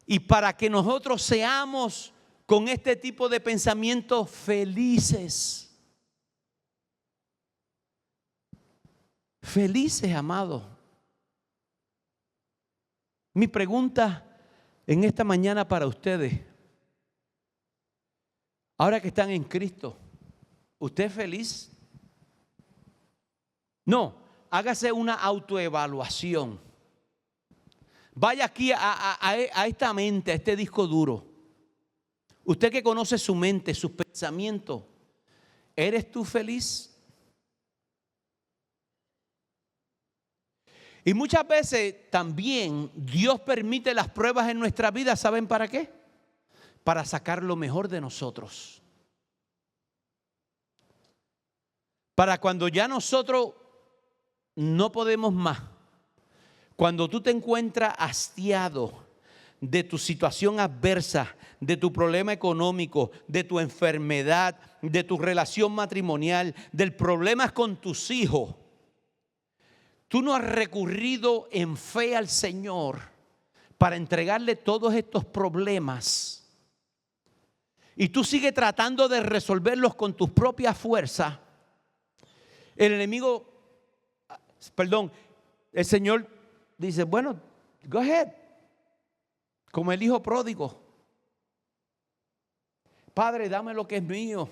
Y para que nosotros seamos con este tipo de pensamientos felices. Felices, amados. Mi pregunta en esta mañana para ustedes, ahora que están en Cristo, ¿usted es feliz? No, hágase una autoevaluación. Vaya aquí a esta mente, a este disco duro. Usted que conoce su mente, sus pensamientos, ¿eres tú feliz? Y muchas veces también Dios permite las pruebas en nuestra vida, ¿saben para qué? Para sacar lo mejor de nosotros. Para cuando ya nosotros no podemos más, cuando tú te encuentras hastiado de tu situación adversa, de tu problema económico, de tu enfermedad, de tu relación matrimonial, del problema con tus hijos, tú no has recurrido en fe al Señor para entregarle todos estos problemas y tú sigues tratando de resolverlos con tus propias fuerzas. El enemigo, el Señor dice, bueno, go ahead, como el hijo pródigo. Padre, dame lo que es mío,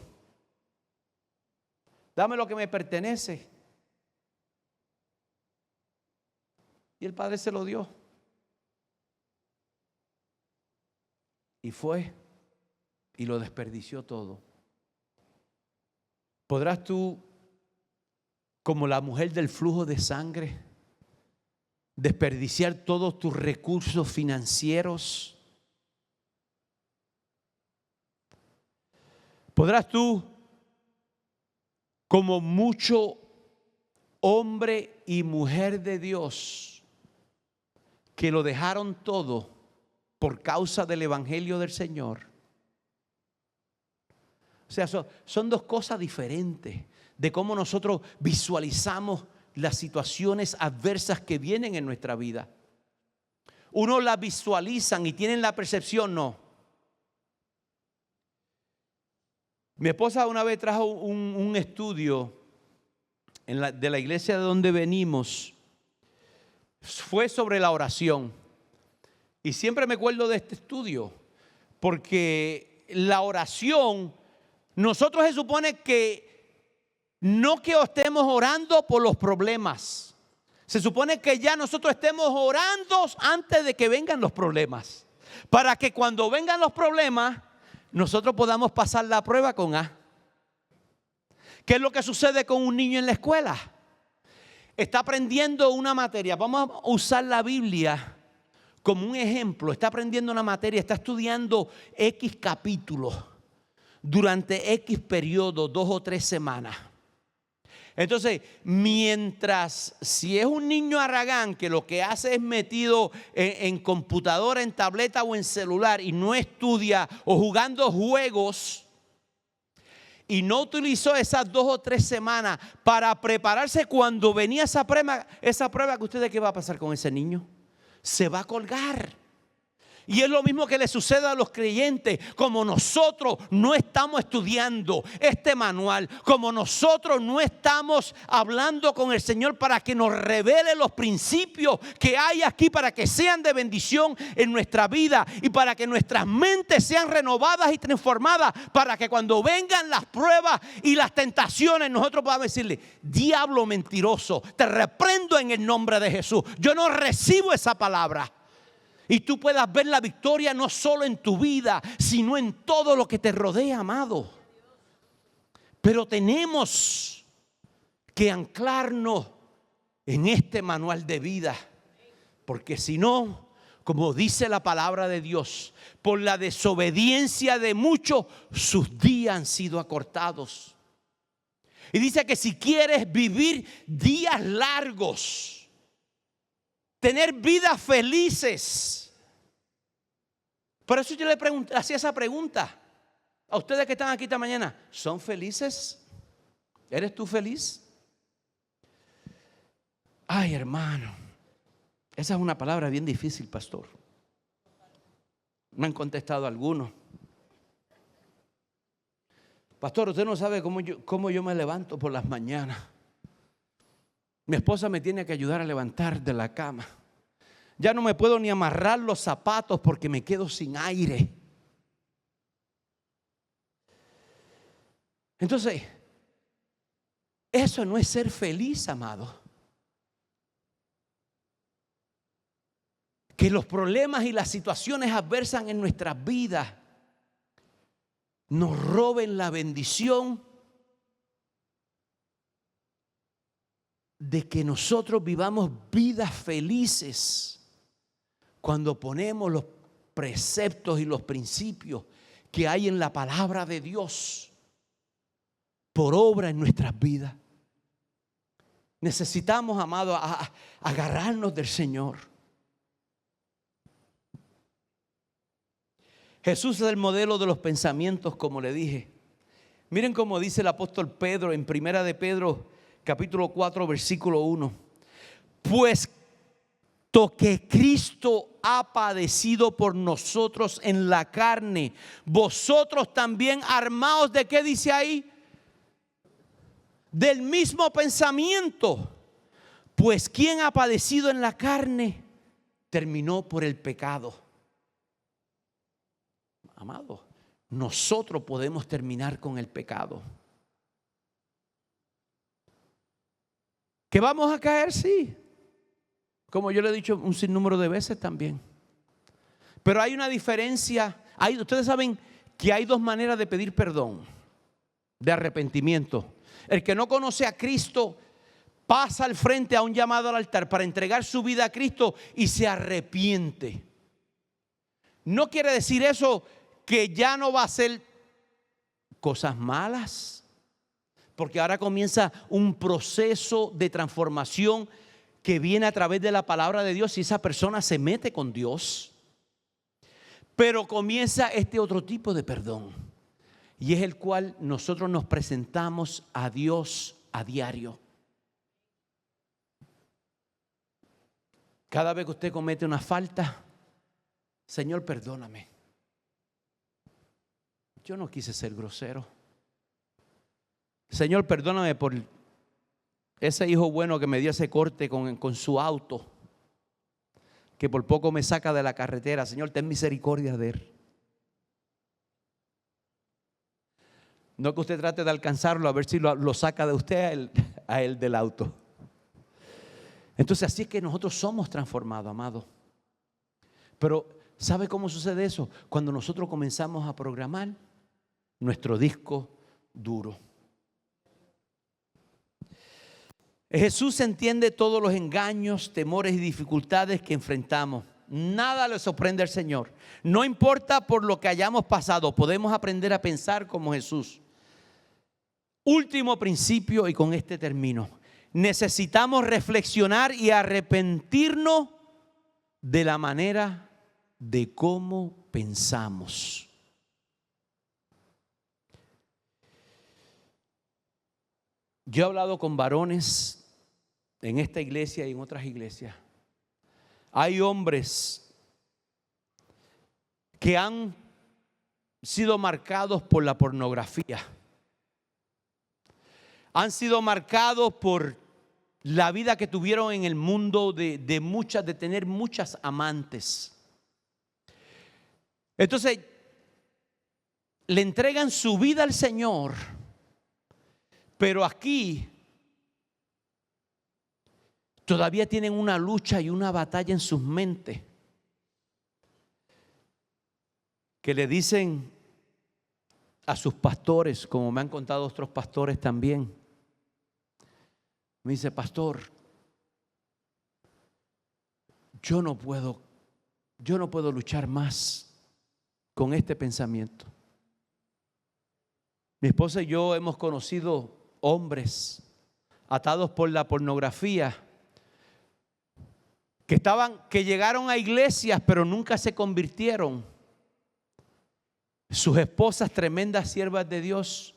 dame lo que me pertenece. Y el padre se lo dio. Y fue y lo desperdició todo. ¿Podrás tú, como la mujer del flujo de sangre, desperdiciar todos tus recursos financieros? ¿Podrás tú, como mucho hombre y mujer de Dios, que lo dejaron todo por causa del evangelio del Señor? O sea, son dos cosas diferentes de cómo nosotros visualizamos las situaciones adversas que vienen en nuestra vida. Uno las visualizan y tienen la percepción, no. Mi esposa una vez trajo un estudio de la iglesia de donde venimos. Fue sobre la oración. Y siempre me acuerdo de este estudio, porque la oración, nosotros se supone que no que estemos orando por los problemas. Se supone que ya nosotros estemos orando antes de que vengan los problemas, para que cuando vengan los problemas nosotros podamos pasar la prueba con A. ¿Qué es lo que sucede con un niño en la escuela? Está aprendiendo una materia. Vamos a usar la Biblia como un ejemplo. Está aprendiendo una materia, está estudiando X capítulos durante X periodo, 2 o 3 semanas. Entonces, mientras, si es un niño aragán que lo que hace es metido en computadora, en tableta o en celular y no estudia, o jugando juegos, y no utilizó esas 2 o 3 semanas para prepararse cuando venía esa prueba, que ustedes, ¿qué va a pasar con ese niño? Se va a colgar. Y es lo mismo que le sucede a los creyentes. Como nosotros no estamos estudiando este manual, como nosotros no estamos hablando con el Señor para que nos revele los principios que hay aquí, para que sean de bendición en nuestra vida y para que nuestras mentes sean renovadas y transformadas, para que cuando vengan las pruebas y las tentaciones nosotros podamos decirle: diablo mentiroso, te reprendo en el nombre de Jesús, yo no recibo esa palabra. Y tú puedas ver la victoria no solo en tu vida, sino en todo lo que te rodea, amado. Pero tenemos que anclarnos en este manual de vida, porque si no, como dice la palabra de Dios, por la desobediencia de muchos, sus días han sido acortados. Y dice que si quieres vivir días largos, tener vidas felices. Por eso yo le hacía esa pregunta a ustedes que están aquí esta mañana: ¿son felices? ¿Eres tú feliz? Ay, hermano, esa es una palabra bien difícil, pastor. Me han contestado algunos. Pastor, usted no sabe cómo yo me levanto por las mañanas. Mi esposa me tiene que ayudar a levantar de la cama. Ya no me puedo ni amarrar los zapatos porque me quedo sin aire. Entonces, eso no es ser feliz, amado. Que los problemas y las situaciones adversas en nuestras vidas nos roben la bendición de que nosotros vivamos vidas felices cuando ponemos los preceptos y los principios que hay en la palabra de Dios por obra en nuestras vidas. Necesitamos, amado, agarrarnos del Señor. Jesús es el modelo de los pensamientos, como le dije. Miren cómo dice el apóstol Pedro en Primera de Pedro, capítulo 4, versículo 1. Puesto que Cristo ha padecido por nosotros en la carne, vosotros también armaos de, ¿qué dice ahí? Del mismo pensamiento. Pues quien ha padecido en la carne terminó por el pecado. Amado, nosotros podemos terminar con el pecado. ¿Que vamos a caer? Sí. Como yo le he dicho un sinnúmero de veces también. Pero hay una diferencia. Ustedes saben que hay dos maneras de pedir perdón, de arrepentimiento. El que no conoce a Cristo pasa al frente a un llamado al altar para entregar su vida a Cristo y se arrepiente. No quiere decir eso que ya no va a hacer cosas malas, porque ahora comienza un proceso de transformación que viene a través de la palabra de Dios y esa persona se mete con Dios. Pero comienza este otro tipo de perdón, y es el cual nosotros nos presentamos a Dios a diario. Cada vez que usted comete una falta, Señor, perdóname. Yo no quise ser grosero. Señor, perdóname por ese hijo bueno que me dio ese corte con su auto, que por poco me saca de la carretera. Señor, ten misericordia de él. No que usted trate de alcanzarlo a ver si lo saca de usted a él del auto. Entonces así es que nosotros somos transformados, amado. Pero ¿sabe cómo sucede eso? Cuando nosotros comenzamos a programar nuestro disco duro. Jesús entiende todos los engaños, temores y dificultades que enfrentamos. Nada le sorprende al Señor. No importa por lo que hayamos pasado, podemos aprender a pensar como Jesús. Último principio, y con este termino. Necesitamos reflexionar y arrepentirnos de la manera de cómo pensamos. Yo he hablado con varones en esta iglesia y en otras iglesias. Hay hombres que han sido marcados por la pornografía. Han sido marcados por la vida que tuvieron en el mundo de tener muchas amantes. Entonces, le entregan su vida al Señor, pero aquí todavía tienen una lucha y una batalla en sus mentes, que le dicen a sus pastores, como me han contado otros pastores también. Me dice: pastor, yo no puedo luchar más con este pensamiento. Mi esposa y yo hemos conocido hombres atados por la pornografía que llegaron a iglesias pero nunca se convirtieron. Sus esposas, tremendas siervas de Dios,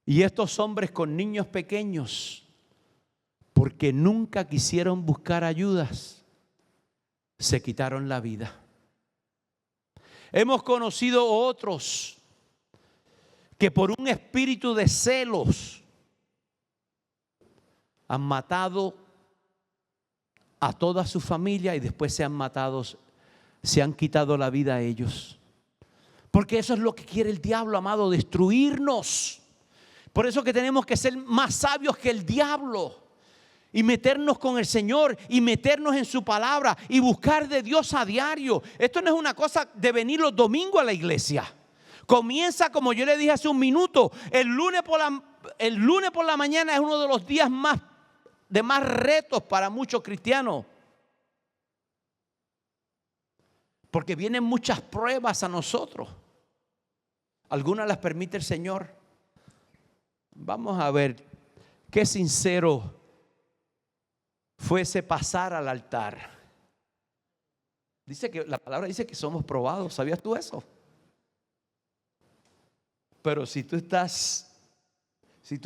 Y estos hombres con niños pequeños, porque nunca quisieron buscar ayudas, se quitaron la vida. Hemos conocido otros que por un espíritu de celos han matado a toda su familia y después se han quitado la vida a ellos. Porque eso es lo que quiere el diablo, amado, destruirnos. Por eso que tenemos que ser más sabios que el diablo y meternos con el Señor y meternos en su palabra y buscar de Dios a diario. Esto no es una cosa de venir los domingos a la iglesia. Comienza, como yo le dije hace un minuto, el lunes por la mañana es uno de los días de más retos para muchos cristianos. Porque vienen muchas pruebas a nosotros. Algunas las permite el Señor. Vamos a ver qué sincero fue ese pasar al altar. Dice que la palabra dice que somos probados. ¿Sabías tú eso? Pero si tu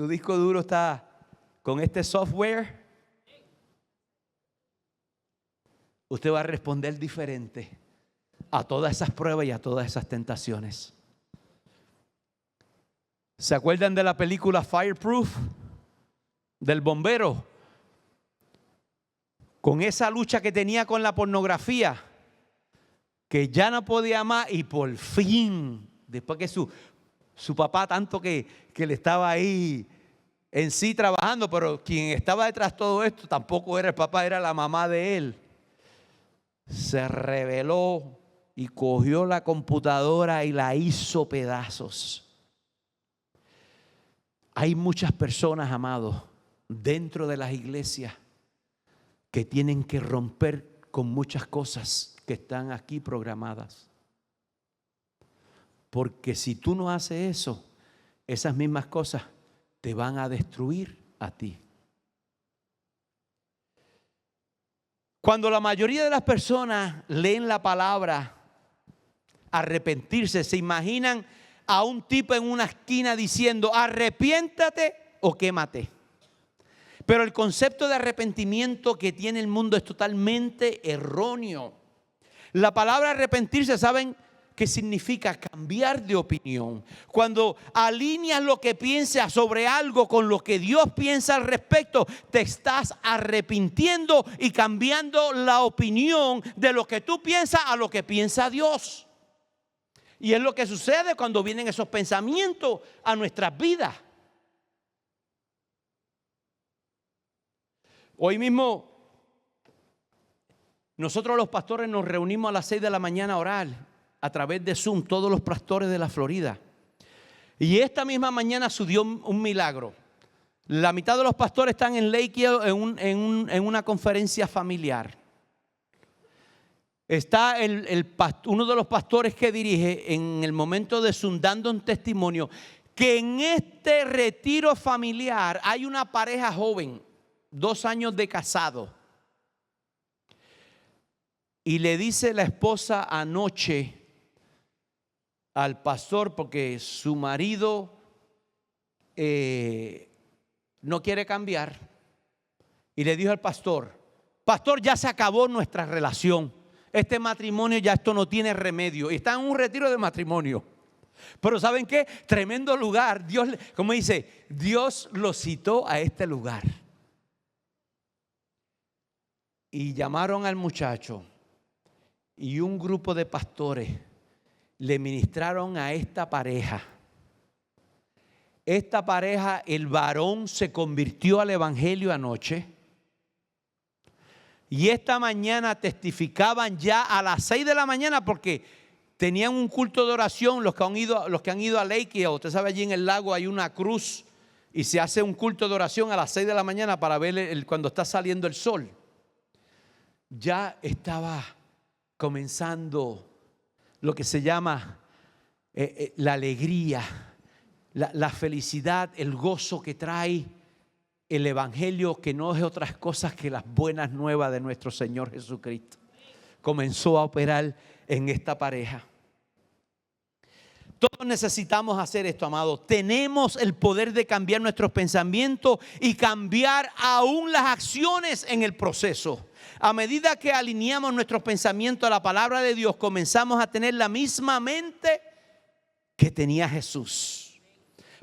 disco duro está con este software, usted va a responder diferente a todas esas pruebas y a todas esas tentaciones. ¿Se acuerdan de la película Fireproof? Del bombero. Con esa lucha que tenía con la pornografía, que ya no podía más, y por fin, después que su papá tanto que le estaba ahí en sí trabajando, pero quien estaba detrás de todo esto tampoco era el papá, era la mamá de él. Se rebeló y cogió la computadora y la hizo pedazos. Hay muchas personas, amados, dentro de las iglesias que tienen que romper con muchas cosas que están aquí programadas. Porque si tú no haces eso, esas mismas cosas te van a destruir a ti. Cuando la mayoría de las personas leen la palabra arrepentirse, se imaginan a un tipo en una esquina diciendo arrepiéntate o quémate. Pero el concepto de arrepentimiento que tiene el mundo es totalmente erróneo. La palabra arrepentirse, ¿saben qué significa? Cambiar de opinión. Cuando alineas lo que piensas sobre algo con lo que Dios piensa al respecto, te estás arrepintiendo y cambiando la opinión de lo que tú piensas a lo que piensa Dios. Y es lo que sucede cuando vienen esos pensamientos a nuestras vidas. Hoy mismo nosotros los pastores nos reunimos a las 6 de la mañana a orar a través de Zoom, todos los pastores de la Florida. Y esta misma mañana sucedió un milagro. La mitad de los pastores están en Lakeville en una conferencia familiar. Está uno de los pastores que dirige en el momento de Zoom dando un testimonio que en este retiro familiar hay una pareja joven, 2 años de casado. Y le dice la esposa anoche al pastor, porque su marido no quiere cambiar, y le dijo al pastor, ya se acabó nuestra relación. Este matrimonio ya esto no tiene remedio. Y está en un retiro de matrimonio. Pero ¿saben qué? Tremendo lugar. Dios, como dice, Dios lo citó a este lugar. Y llamaron al muchacho. Y un grupo de pastores le ministraron a esta pareja. Esta pareja, el varón se convirtió al evangelio anoche. Y esta mañana testificaban ya a las 6 de la mañana porque tenían un culto de oración. Los que han ido a Lakeville, usted sabe, allí en el lago hay una cruz y se hace un culto de oración a las 6 de la mañana para ver cuando está saliendo el sol. Ya estaba comenzando lo que se llama la alegría, la felicidad, el gozo que trae el evangelio, que no es otras cosas que las buenas nuevas de nuestro Señor Jesucristo. Comenzó a operar en esta pareja. Todos necesitamos hacer esto, amados. Tenemos el poder de cambiar nuestros pensamientos y cambiar aún las acciones en el proceso. A medida que alineamos nuestros pensamientos a la palabra de Dios, comenzamos a tener la misma mente que tenía Jesús.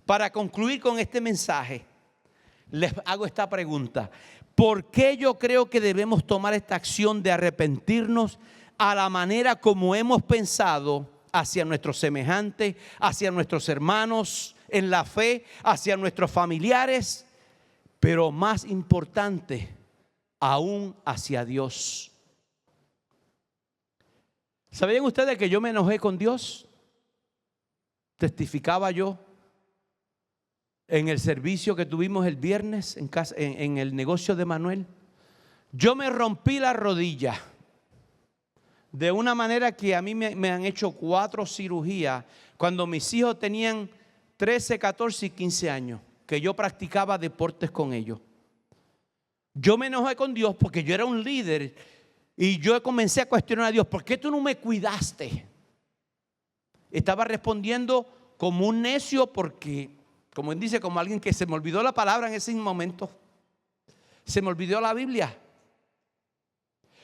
Para concluir con este mensaje, les hago esta pregunta. ¿Por qué yo creo que debemos tomar esta acción de arrepentirnos a la manera como hemos pensado hacia nuestros semejantes, hacia nuestros hermanos en la fe, hacia nuestros familiares, pero más importante, aún hacia Dios? ¿Sabían ustedes que yo me enojé con Dios? Testificaba yo en el servicio que tuvimos el viernes en casa, en el negocio de Manuel. Yo me rompí la rodilla de una manera que a mí me han hecho 4 cirugías cuando mis hijos tenían 13, 14 y 15 años, que yo practicaba deportes con ellos. Yo me enojé con Dios porque yo era un líder y yo comencé a cuestionar a Dios: ¿por qué tú no me cuidaste? Estaba respondiendo como un necio porque, como él dice, como alguien que se me olvidó la palabra en ese momento. Se me olvidó la Biblia.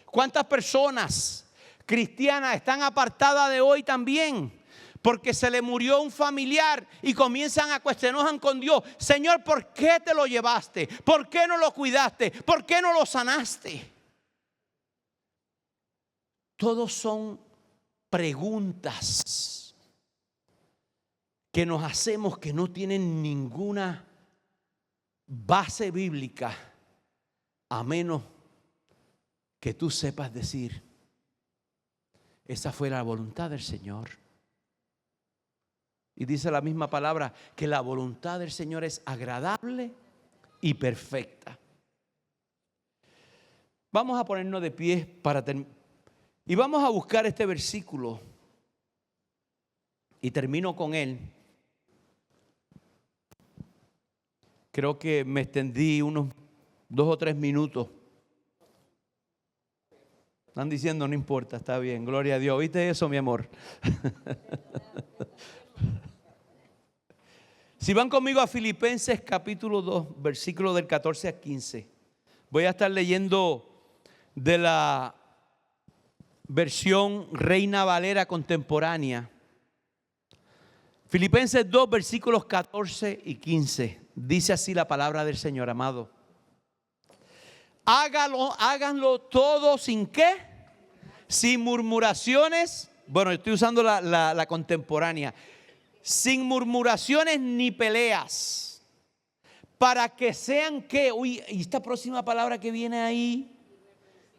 ¿Cuántas personas cristianas están apartadas de hoy también porque se le murió un familiar y comienzan a cuestionar con Dios? Señor, ¿por qué te lo llevaste? ¿Por qué no lo cuidaste? ¿Por qué no lo sanaste? Todos son preguntas que nos hacemos que no tienen ninguna base bíblica, a menos que tú sepas decir: esa fue la voluntad del Señor. Y dice la misma palabra que la voluntad del Señor es agradable y perfecta. Vamos a ponernos de pie para y vamos a buscar este versículo. Y termino con él. Creo que me extendí unos 2 o 3 minutos. Están diciendo: no importa, está bien, gloria a Dios. ¿Viste eso, mi amor? Si van conmigo a Filipenses capítulo 2, versículo del 14 al 15. Voy a estar leyendo de la versión Reina Valera contemporánea. Filipenses 2, versículos 14 y 15. Dice así la palabra del Señor, amado. Háganlo todo sin ¿qué? Sin murmuraciones. Bueno, estoy usando la contemporánea. Sin murmuraciones ni peleas. Para que sean ¿qué? Uy, y esta próxima palabra que viene ahí.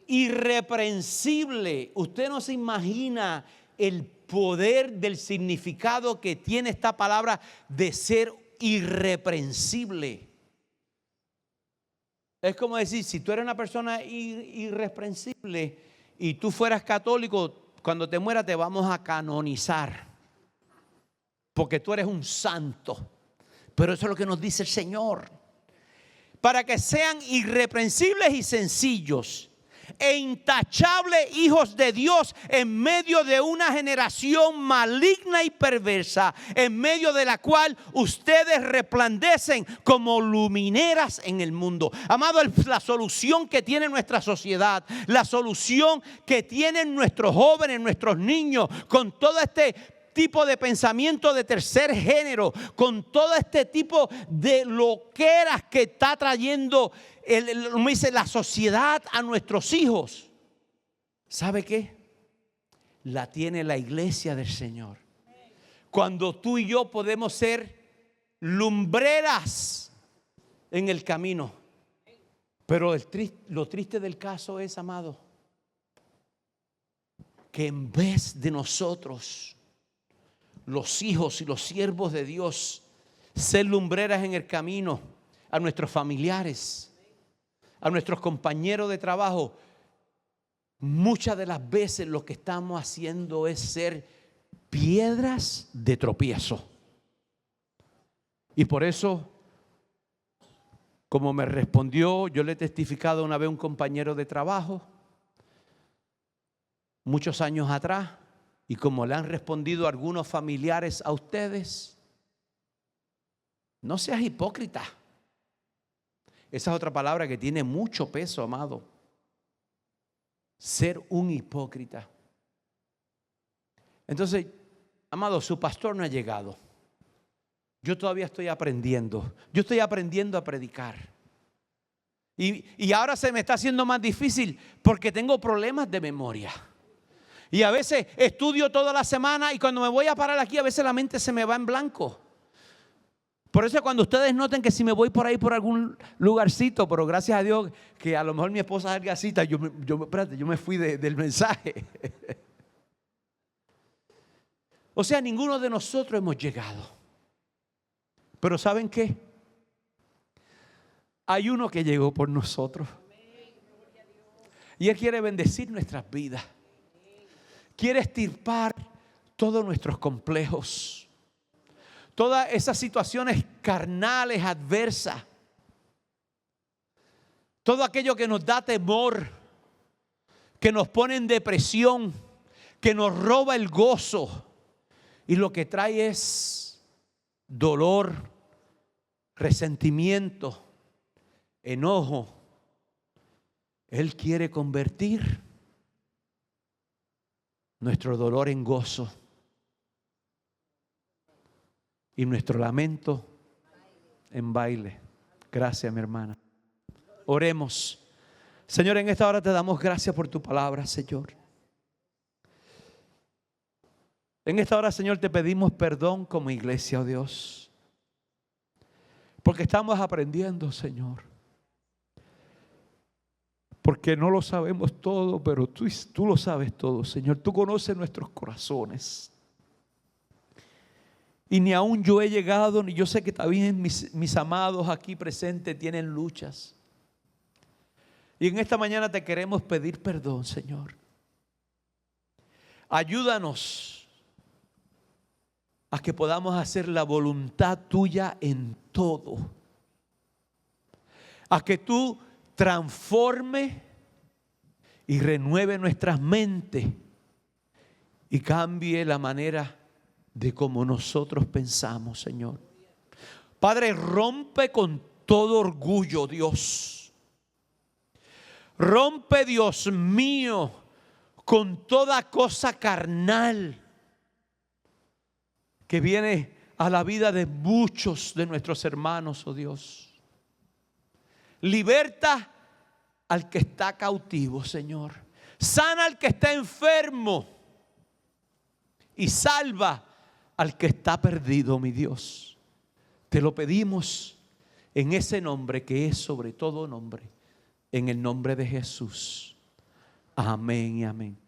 Irreprensible. Usted no se imagina el poder del significado que tiene esta palabra de ser irreprensible. Es como decir, si tú eres una persona irreprensible y tú fueras católico, cuando te mueras te vamos a canonizar, porque tú eres un santo. Pero eso es lo que nos dice el Señor. Para que sean irreprensibles y sencillos e intachables hijos de Dios en medio de una generación maligna y perversa, en medio de la cual ustedes resplandecen como lumineras en el mundo. Amado, la solución que tiene nuestra sociedad, la solución que tienen nuestros jóvenes, nuestros niños, con todo este tipo de pensamiento de tercer género, con todo este tipo de loqueras que está trayendo la sociedad a nuestros hijos. ¿Sabe qué? La tiene la iglesia del Señor. Cuando tú y yo podemos ser lumbreras en el camino. Pero lo triste del caso es, amado, que en vez de nosotros, los hijos y los siervos de Dios, ser lumbreras en el camino a nuestros familiares, a nuestros compañeros de trabajo, muchas de las veces lo que estamos haciendo es ser piedras de tropiezo. Y por eso, como me respondió, yo le he testificado una vez a un compañero de trabajo, muchos años atrás, y como le han respondido algunos familiares a ustedes, no seas hipócrita. Esa es otra palabra que tiene mucho peso, amado. Ser un hipócrita. Entonces, amado, su pastor no ha llegado. Yo todavía estoy aprendiendo. Yo estoy aprendiendo a predicar. Y ahora se me está haciendo más difícil porque tengo problemas de memoria. Y a veces estudio toda la semana y cuando me voy a parar aquí, a veces la mente se me va en blanco. Por eso cuando ustedes noten que si me voy por ahí por algún lugarcito, pero gracias a Dios que a lo mejor mi esposa salga cita, yo me fui del mensaje. O sea, ninguno de nosotros hemos llegado. Pero ¿saben qué? Hay uno que llegó por nosotros. Y Él quiere bendecir nuestras vidas. Quiere extirpar todos nuestros complejos. Todas esas situaciones carnales, adversas. Todo aquello que nos da temor. Que nos pone en depresión. Que nos roba el gozo. Y lo que trae es dolor, resentimiento, enojo. Él quiere convertir nuestro dolor en gozo y nuestro lamento en baile. Gracias, mi hermana. Oremos. Señor, en esta hora te damos gracias por tu palabra, Señor. En esta hora, Señor, te pedimos perdón como iglesia, oh Dios, porque estamos aprendiendo, Señor. Porque no lo sabemos todo, pero tú lo sabes todo, Señor. Tú conoces nuestros corazones. Y ni aún yo he llegado, ni yo sé que también mis amados aquí presentes tienen luchas. Y en esta mañana te queremos pedir perdón, Señor. Ayúdanos a que podamos hacer la voluntad tuya en todo. A que tú transforme y renueve nuestras mentes y cambie la manera de cómo nosotros pensamos, Señor. Padre, rompe con todo orgullo, Dios. Rompe, Dios mío, con toda cosa carnal que viene a la vida de muchos de nuestros hermanos, oh Dios. Liberta al que está cautivo, Señor. Sana al que está enfermo. Y salva al que está perdido, mi Dios. Te lo pedimos en ese nombre que es sobre todo nombre. En el nombre de Jesús. Amén y amén.